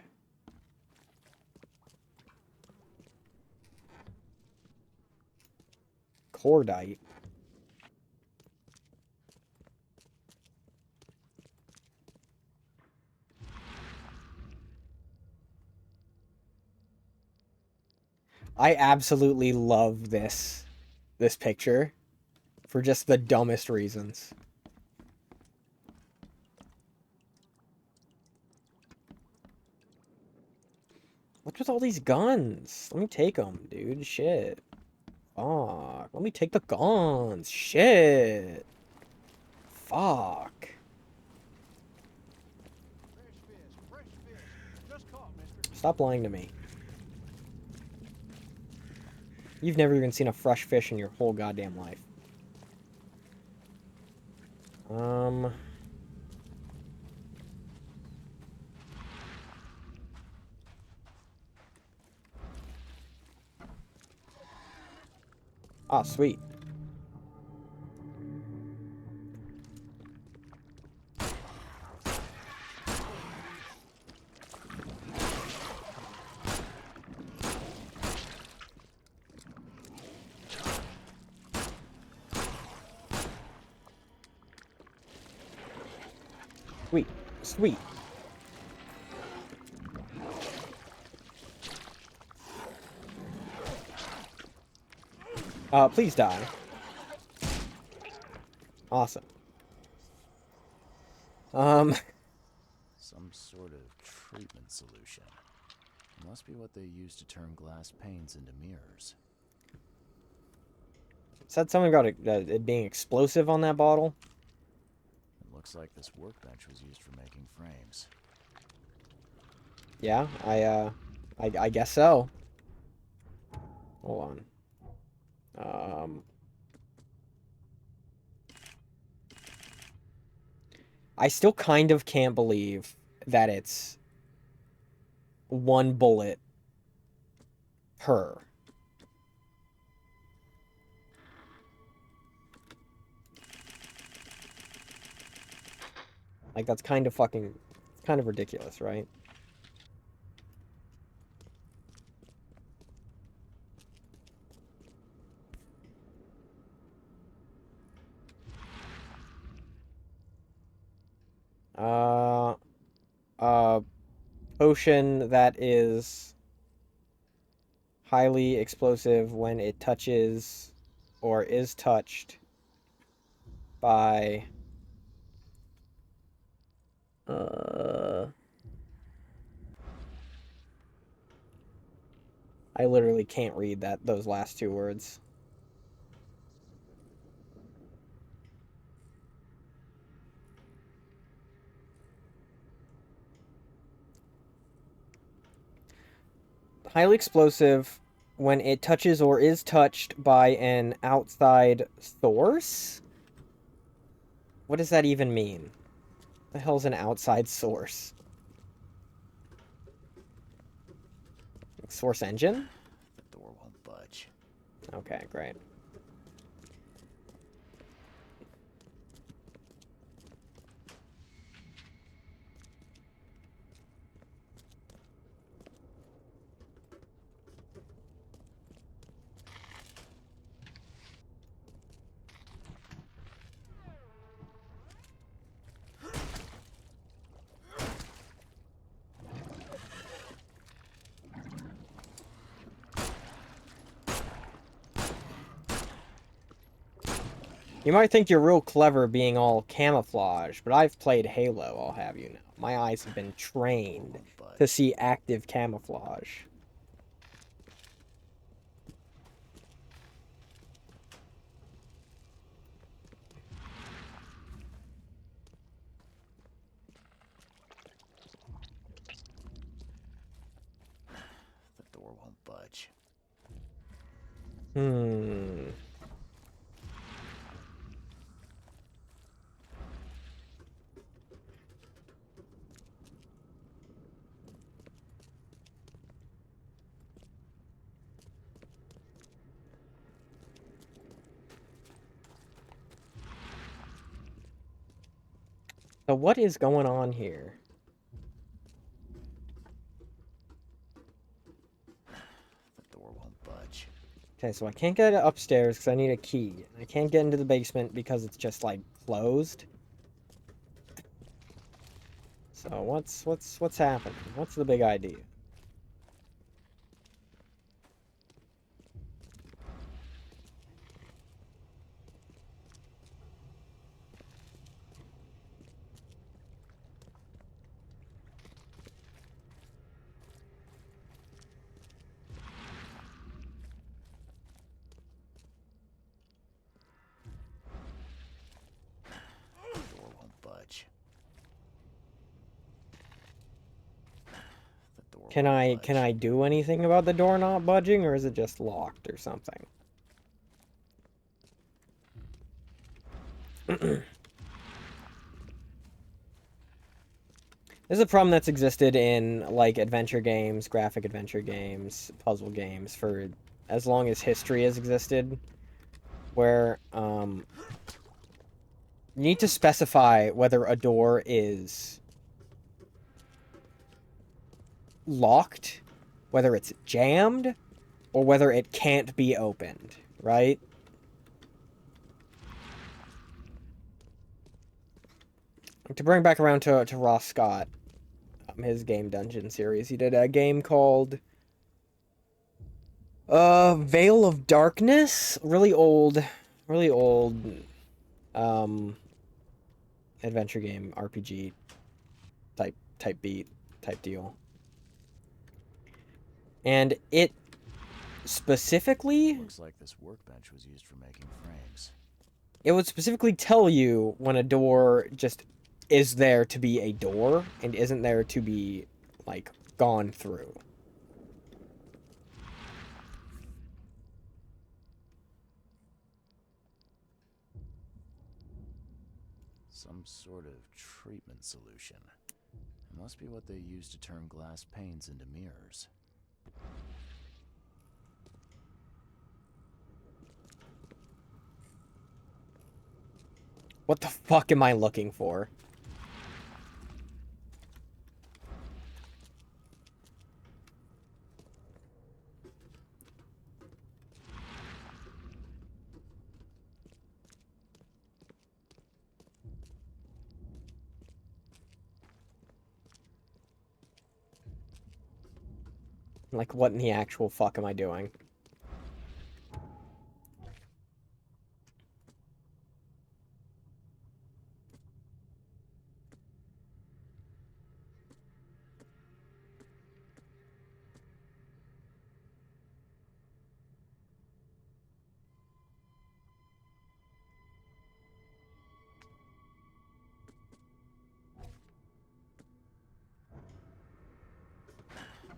Cordite. I absolutely love this picture for just the dumbest reasons. What's with all these guns? Let me take them, dude. Shit. Fuck. Let me take the guns. Shit. Fuck. Fresh fish. Just caught, mister. Stop lying to me. You've never even seen a fresh fish in your whole goddamn life. Ah, sweet. Sweet. Sweet. Please die. Awesome. Some sort of treatment solution. It must be what they use to turn glass panes into mirrors. Said something about it being explosive on that bottle. It looks like this workbench was used for making frames. Yeah, I guess so. Hold on. I still kind of can't believe that it's one bullet per. Like, that's kind of fucking, it's kind of ridiculous, right? Potion that is highly explosive when it touches or is touched by I literally can't read those last two words. Highly explosive when it touches or is touched by an outside source? What does that even mean? The hell's an outside source? Source engine? The door won't budge. Okay, great. You might think you're real clever being all camouflage, but I've played Halo, I'll have you know. My eyes have been trained to see active camouflage. The door won't budge. So what is going on here? The door won't budge. Okay, so I can't get upstairs because I need a key. I can't get into the basement because it's just, like, closed. So what's happening? What's the big idea? The door won't budge. The door Can I do anything about the door not budging, or is it just locked or something? This is a problem that's existed in, like, adventure games, graphic adventure games, puzzle games for as long as history has existed, where, you need to specify whether a door is locked, whether it's jammed, or whether it can't be opened, right? To bring back around to Ross Scott, his game dungeon series, he did a game called Veil of Darkness, really old adventure game, RPG type beat type deal. And it specifically, Looks like this workbench was used for making frames. it would specifically tell you when a door just is there to be a door and isn't there to be, like, gone through. Some sort of treatment solution. It must be what they use to turn glass panes into mirrors. What the fuck am I looking for? Like, what in the actual fuck am I doing?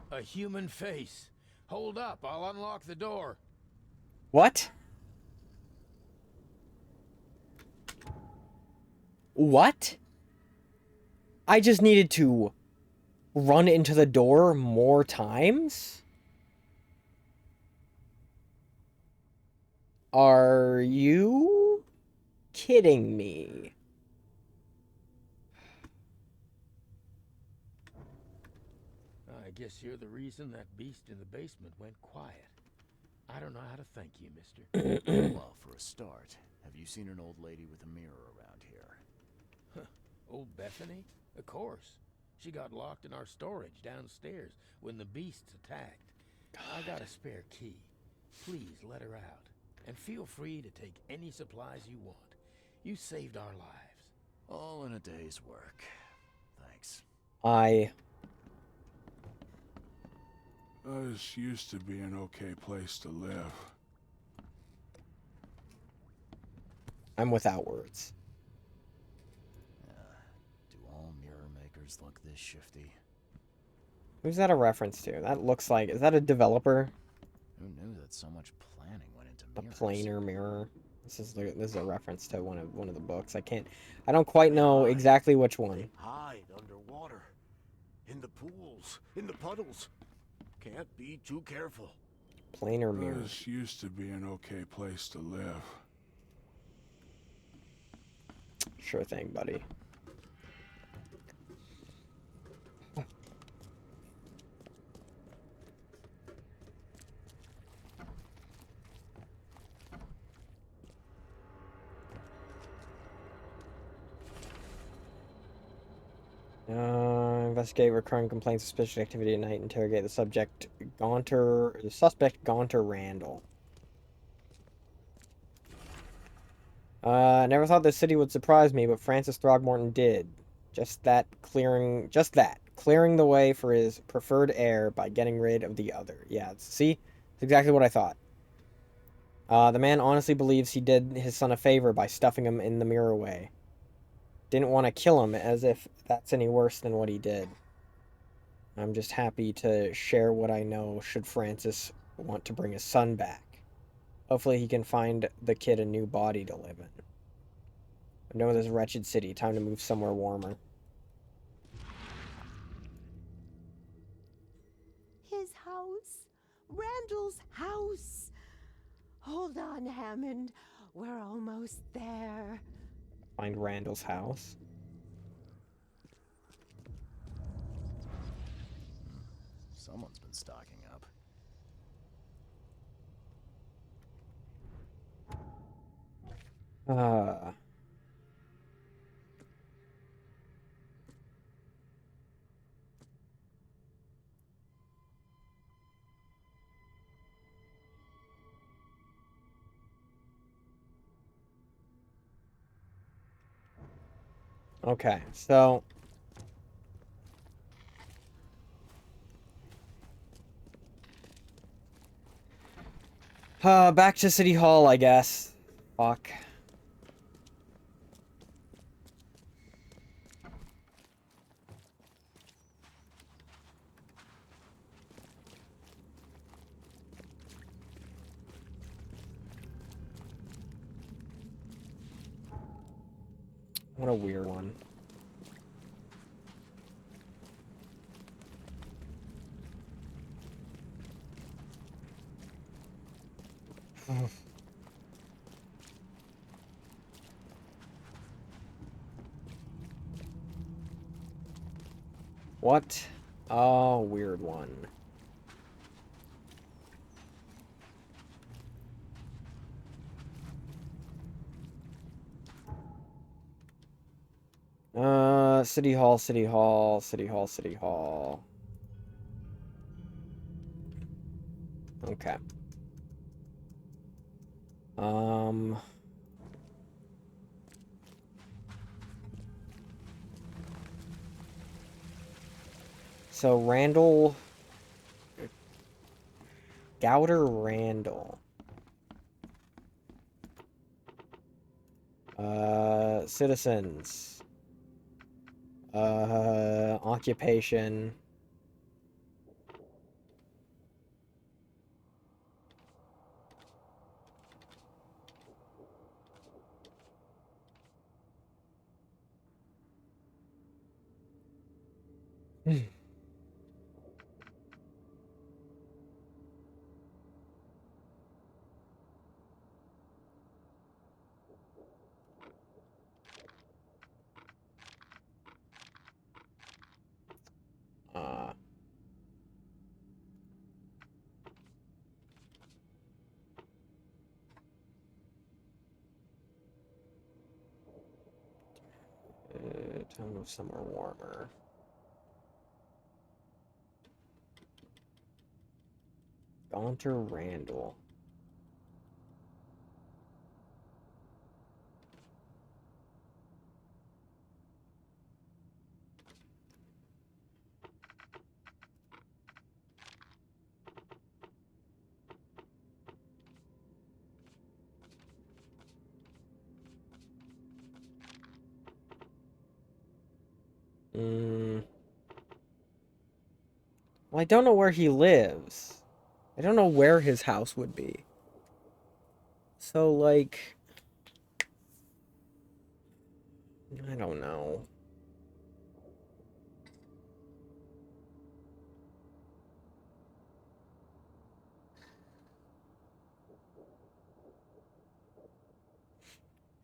A human face. Hold up, I'll unlock the door. What? What? I just needed to run into the door more times? Are you kidding me? I guess you're the reason that beast in the basement went quiet. I don't know how to thank you, mister. Well, for a start, have you seen an old lady with a mirror around here? Old Bethany? Of course. She got locked in our storage downstairs when the beasts attacked. I got a spare key. Please let her out. And feel free to take any supplies you want. You saved our lives. All in a day's work. Thanks. This used to be an okay place to live. I'm without words. Do all mirror makers look this shifty? Who's that a reference to? That looks like... Is that a developer? Who knew that so much planning went into A mirrors? planar mirror. This is a reference to one of the books. I don't quite know exactly which one. Hide underwater. In the pools. In the puddles. Can't be too careful. Planar mirror. This used to be an okay place to live. Sure thing, buddy. Investigate recurring complaints of suspicious activity at night. Interrogate the suspect Gaunter Randall. Never thought this city would surprise me, but Francis Throgmorton did. Just that, clearing the way for his preferred heir by getting rid of the other. Yeah, see? It's exactly what I thought. The man honestly believes he did his son a favor by stuffing him in the mirror way. Didn't want to kill him, as if that's any worse than what he did. I'm just happy to share what I know should Francis want to bring his son back. Hopefully he can find the kid a new body to live in. I'm done with this wretched city. Time to move somewhere warmer. His house. Randall's house. Hold on, Hammond. We're almost there. Find Randall's house. Someone's been stocking up. Okay, so... back to City Hall, I guess. Fuck. What a weird one. What a weird one. City Hall, City Hall, City Hall, City Hall. Okay. So Randall... Gouter Randall. Citizens. Occupation. uh, time to go somewhere warmer. Gaunter Randall. Well, I don't know where he lives. I don't know where his house would be. So, like... I don't know.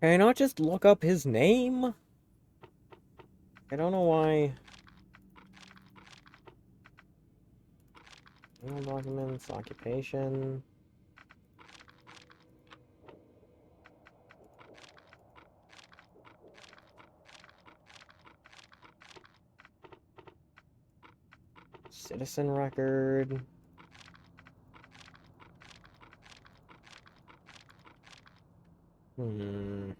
Can I not just look up his name? I don't know why. Documents, occupation. Citizen record. Hmm.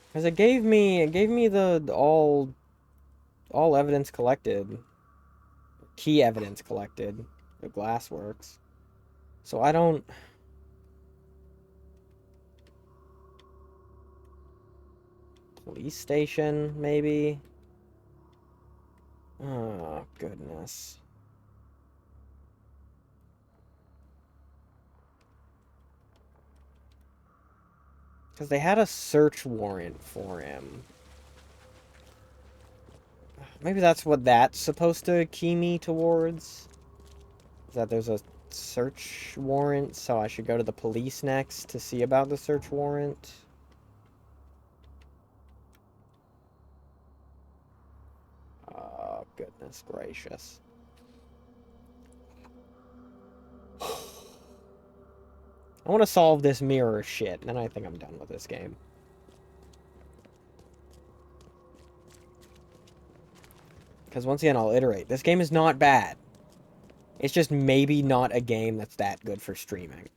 Because it gave me the all evidence collected. Key evidence collected. The glassworks. So I don't... Police station, maybe? Oh, goodness. Because they had a search warrant for him. Maybe that's what that's supposed to key me towards. Is that there's a search warrant, so I should go to the police next to see about the search warrant. Oh, goodness gracious. I want to solve this mirror shit, and then I think I'm done with this game. Because once again, I'll iterate. This game is not bad. It's just maybe not a game that's that good for streaming.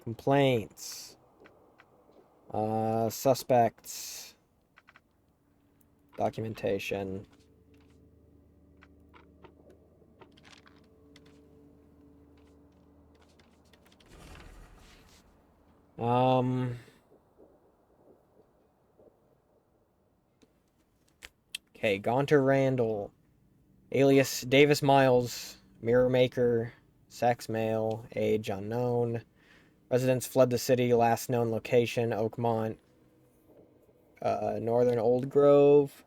Complaints. Suspects. Documentation. Okay, Gaunter Randall. Alias Davis Miles. Mirror Maker. Sex male. Age unknown. Residents fled the city. Last known location, Oakmont. Northern Old Grove.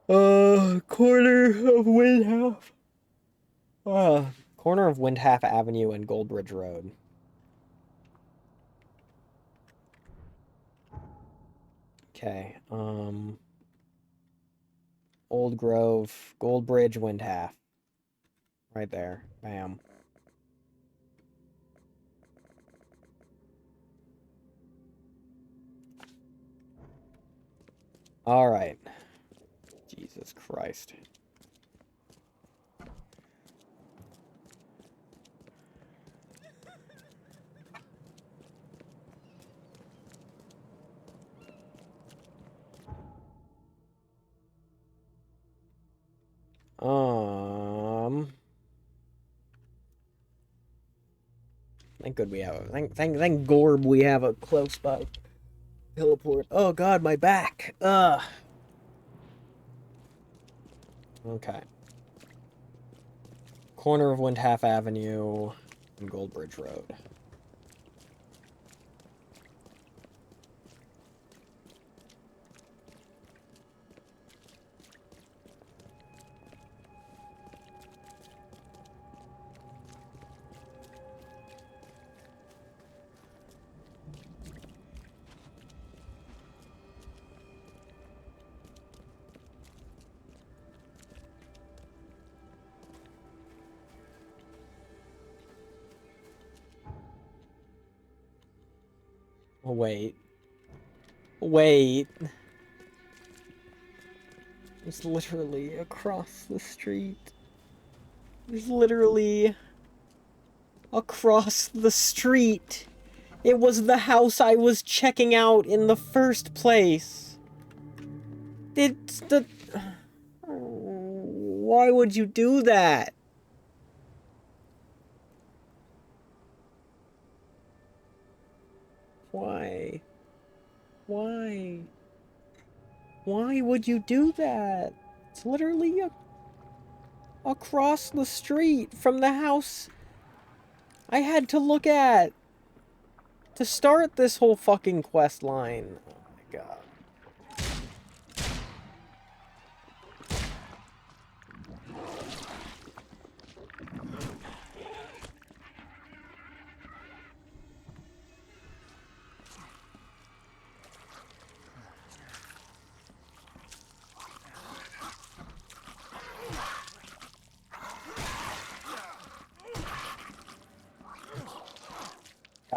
Corner of Windhalf. Corner of Windhalf Avenue and Goldbridge Road. Okay, Old Grove, Goldbridge, Windhalf. Right there. Bam. Alright. Jesus Christ. Thank good we have a thank Gorb we have a close by teleport. Oh god, my back. Ugh. Okay. Corner of Windhalf Avenue and Goldbridge Road. Wait. Wait. It's literally across the street. It's literally across the street. It was the house I was checking out in the first place. It's the... Why would you do that? Why? Why? Why would you do that? It's literally across the street from the house I had to look at to start this whole fucking quest line. Oh my god.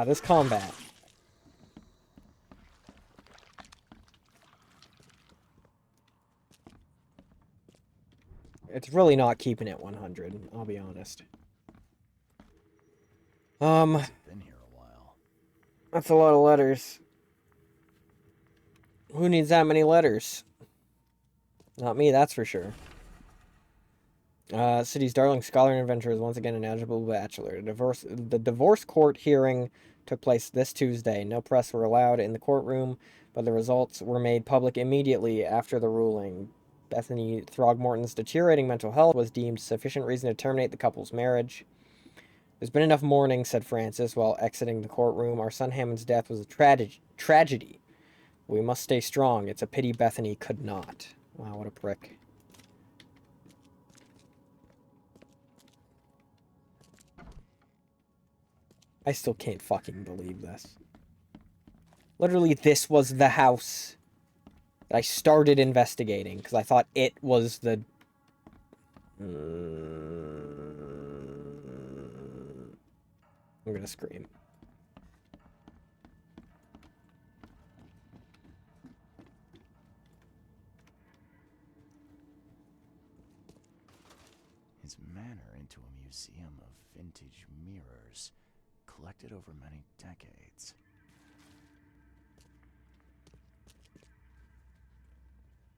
This combat. It's really not keeping it 100, I'll be honest. Been here a while. That's a lot of letters. Who needs that many letters? Not me, that's for sure. City's darling scholar and adventurer is once again an eligible bachelor. The divorce court hearing took place this Tuesday. No press were allowed in the courtroom, but the results were made public immediately after the ruling. Bethany Throgmorton's deteriorating mental health was deemed sufficient reason to terminate the couple's marriage. There's been enough mourning, said Francis while exiting the courtroom. Our son Hammond's death was a tragedy. We must stay strong. It's a pity Bethany could not. Wow, what a prick. I still can't fucking believe this. Literally, this was the house that I started investigating, because I thought it was the... I'm gonna scream. His manor into a museum of vintage mirrors, collected over many decades.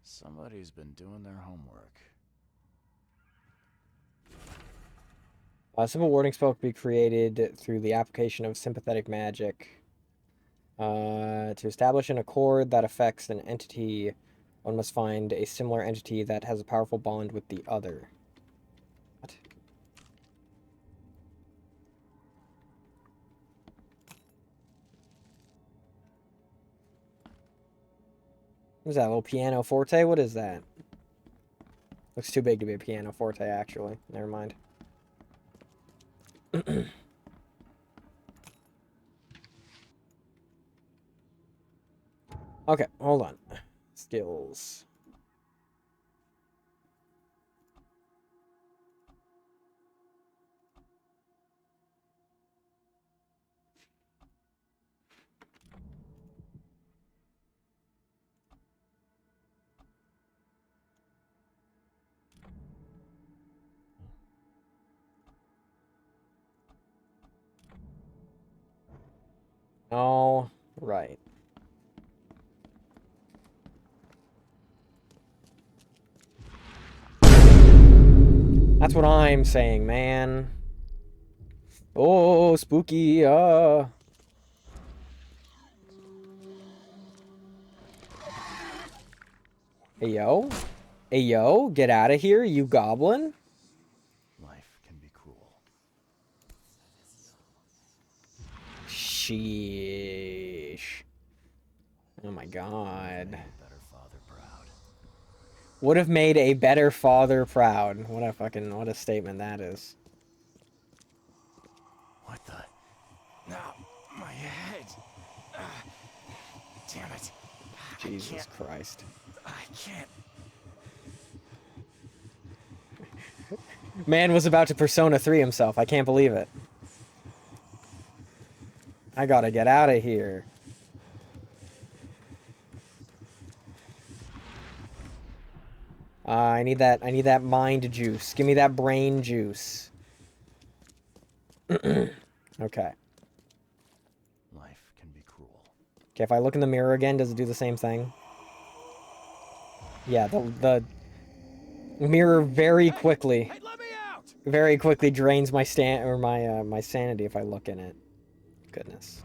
Somebody's been doing their homework. A simple warding spell could be created through the application of sympathetic magic. To establish an accord that affects an entity, one must find a similar entity that has a powerful bond with the other. What? What is that, a little piano forte? What is that? Looks too big to be a piano forte, actually. Never mind. Okay, hold on. Skills. All right. That's what I'm saying, man. Oh, spooky. Hey, yo. Hey, yo, get out of here, you goblin. Life can be cruel. Sheesh. Oh my god. Better father proud. Would have made a better father proud. What a statement that is. What the? No, my head. Damn it. Jesus Christ. I can't. Man was about to Persona 3 himself. I can't believe it. I gotta get out of here. I need that mind juice. Give me that brain juice. Okay. Life can be cruel. Okay, if I look in the mirror again, does it do the same thing? Yeah, the mirror very quickly drains my my sanity if I look in it. Goodness.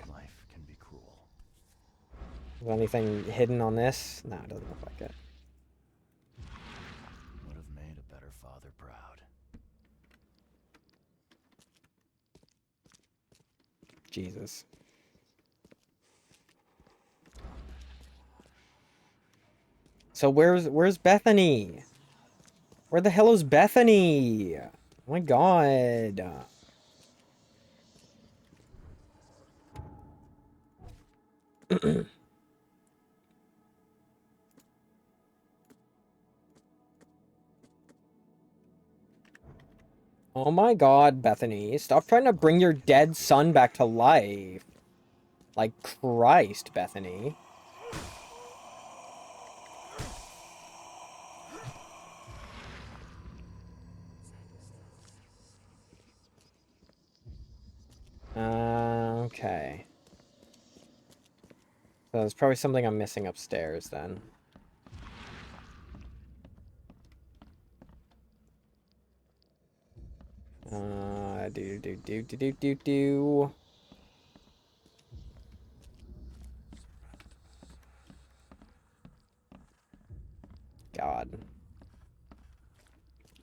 Life can be cruel. Is there anything hidden on this? No, it doesn't look like it. Would have made a better father proud. Jesus. So where's Bethany? Where the hell is Bethany? Oh my god. Oh my god, Bethany. Stop trying to bring your dead son back to life. Like Christ, Bethany. Okay. So there's probably something I'm missing upstairs then. Do. God.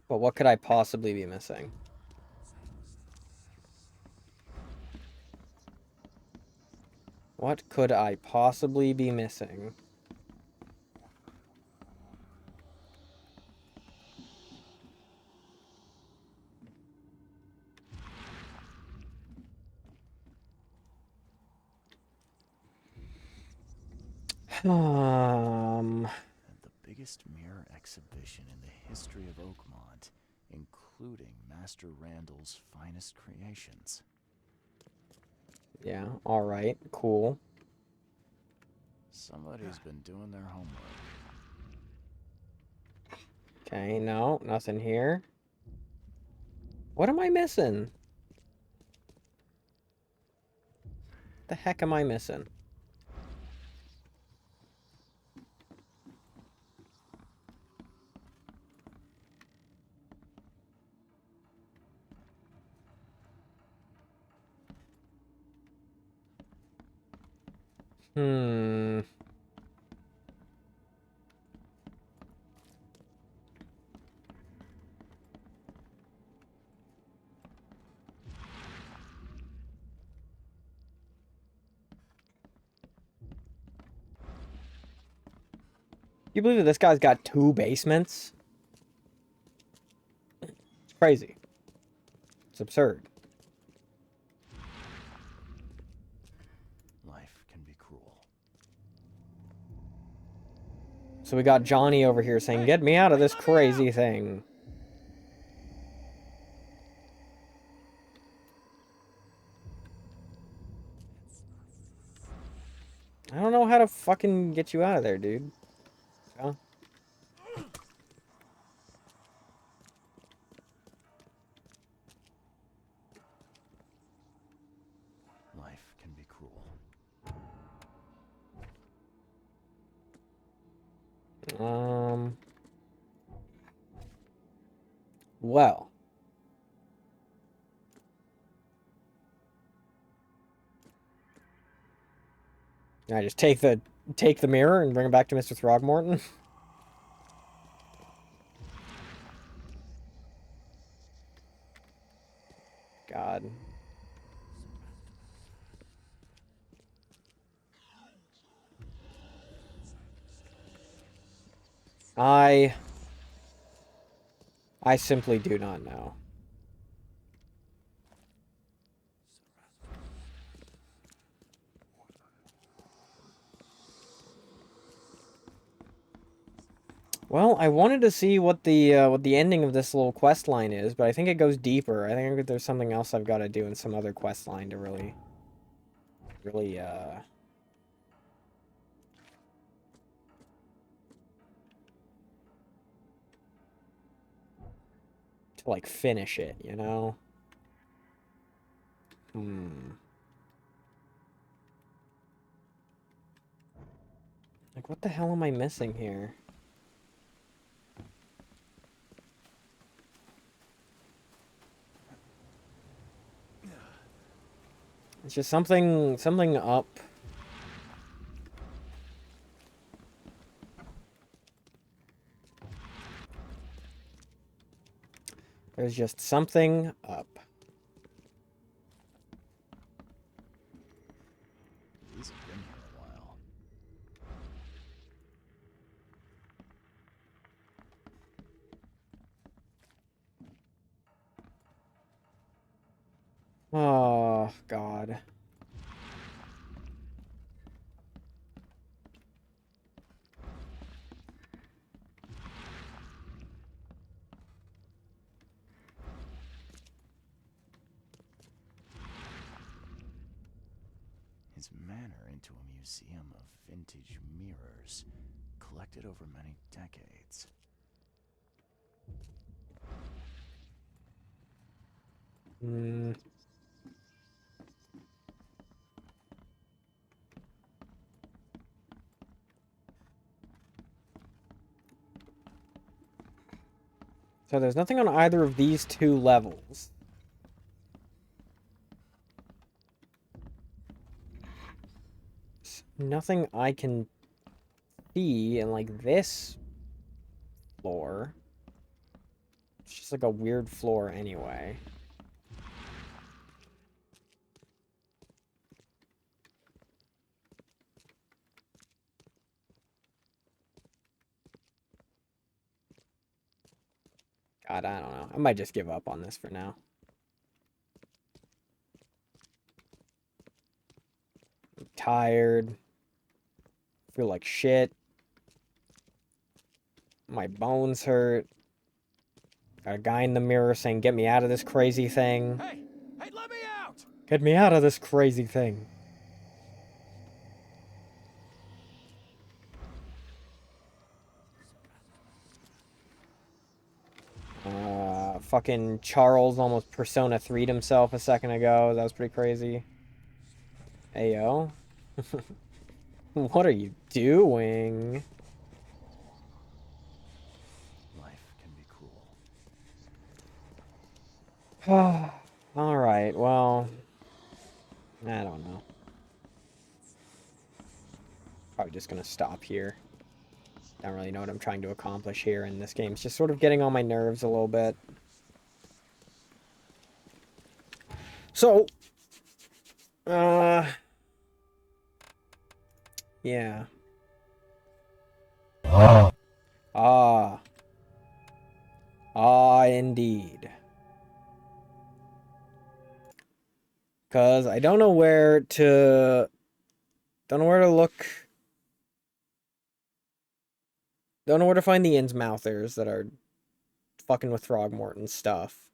But what could I possibly be missing? What could I possibly be missing? The biggest mirror exhibition in the history of Oakmont, including Master Randall's finest creations. Yeah, alright, cool. Somebody's been doing their homework. Okay, no, nothing here. What am I missing? The heck am I missing? You believe that this guy's got 2 basements? It's crazy. It's absurd. Life can be cruel. So we got Johnny over here saying, "Get me out of this crazy thing." I don't know how to fucking get you out of there, dude. Huh? Life can be cruel. Well. I just take the mirror and bring it back to Mr. Throgmorton. God. I simply do not know. Well, I wanted to see what the ending of this little quest line is, but I think it goes deeper. I think there's something else I've got to do in some other quest line to really to like finish it, you know? Like, what the hell am I missing here? It's just something up. There's just something up. These have been here a while. Oh, God. His manor into a museum of vintage mirrors, collected over many decades. So there's nothing on either of these two levels. Nothing I can see in, like, this floor. It's just like a weird floor anyway. God, I don't know. I might just give up on this for now. I'm tired. Feel like shit. My bones hurt. Got a guy in the mirror saying, "Get me out of this crazy thing." Hey, let me out! Get me out of this crazy thing. Fucking Charles almost Persona 3'd himself a second ago. That was pretty crazy. Ayo. What are you doing? Life can be cruel. Alright, well... I don't know. Probably just gonna stop here. Don't really know what I'm trying to accomplish here, and this game's just sort of getting on my nerves a little bit. So... yeah. Indeed. Because I don't know where to... Don't know where to look. Don't know where to find the Innsmouthers that are fucking with Throgmorton's stuff.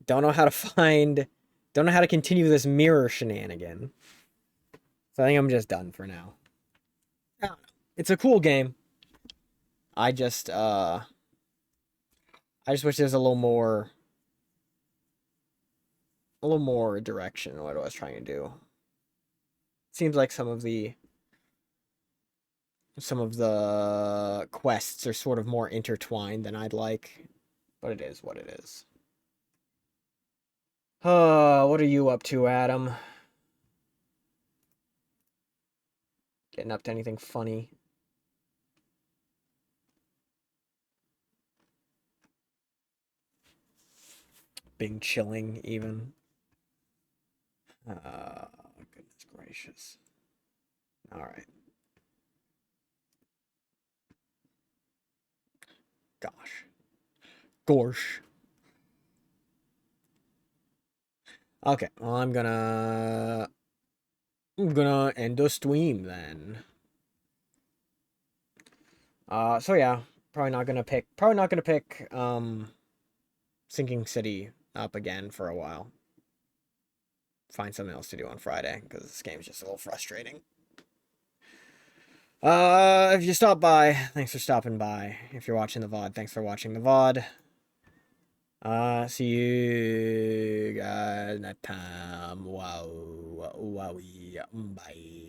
Don't know how to find... Don't know how to continue this mirror shenanigan. So I think I'm just done for now. It's a cool game. I just wish there's a little more direction in what I was trying to do. Seems like some of the quests are sort of more intertwined than I'd like. But it is what it is. What are you up to, Adam? Getting up to anything funny? Being chilling, even. Goodness gracious. Alright. Gosh. Gorsh. Okay, well, I'm gonna end the stream then. So yeah, probably not gonna pick Sinking City up again for a while. Find something else to do on Friday, because this game's just a little frustrating. If you stopped by, thanks for stopping by. If you're watching the VOD, thanks for watching the VOD. See you guys next time. Wow. Wowie. Bye.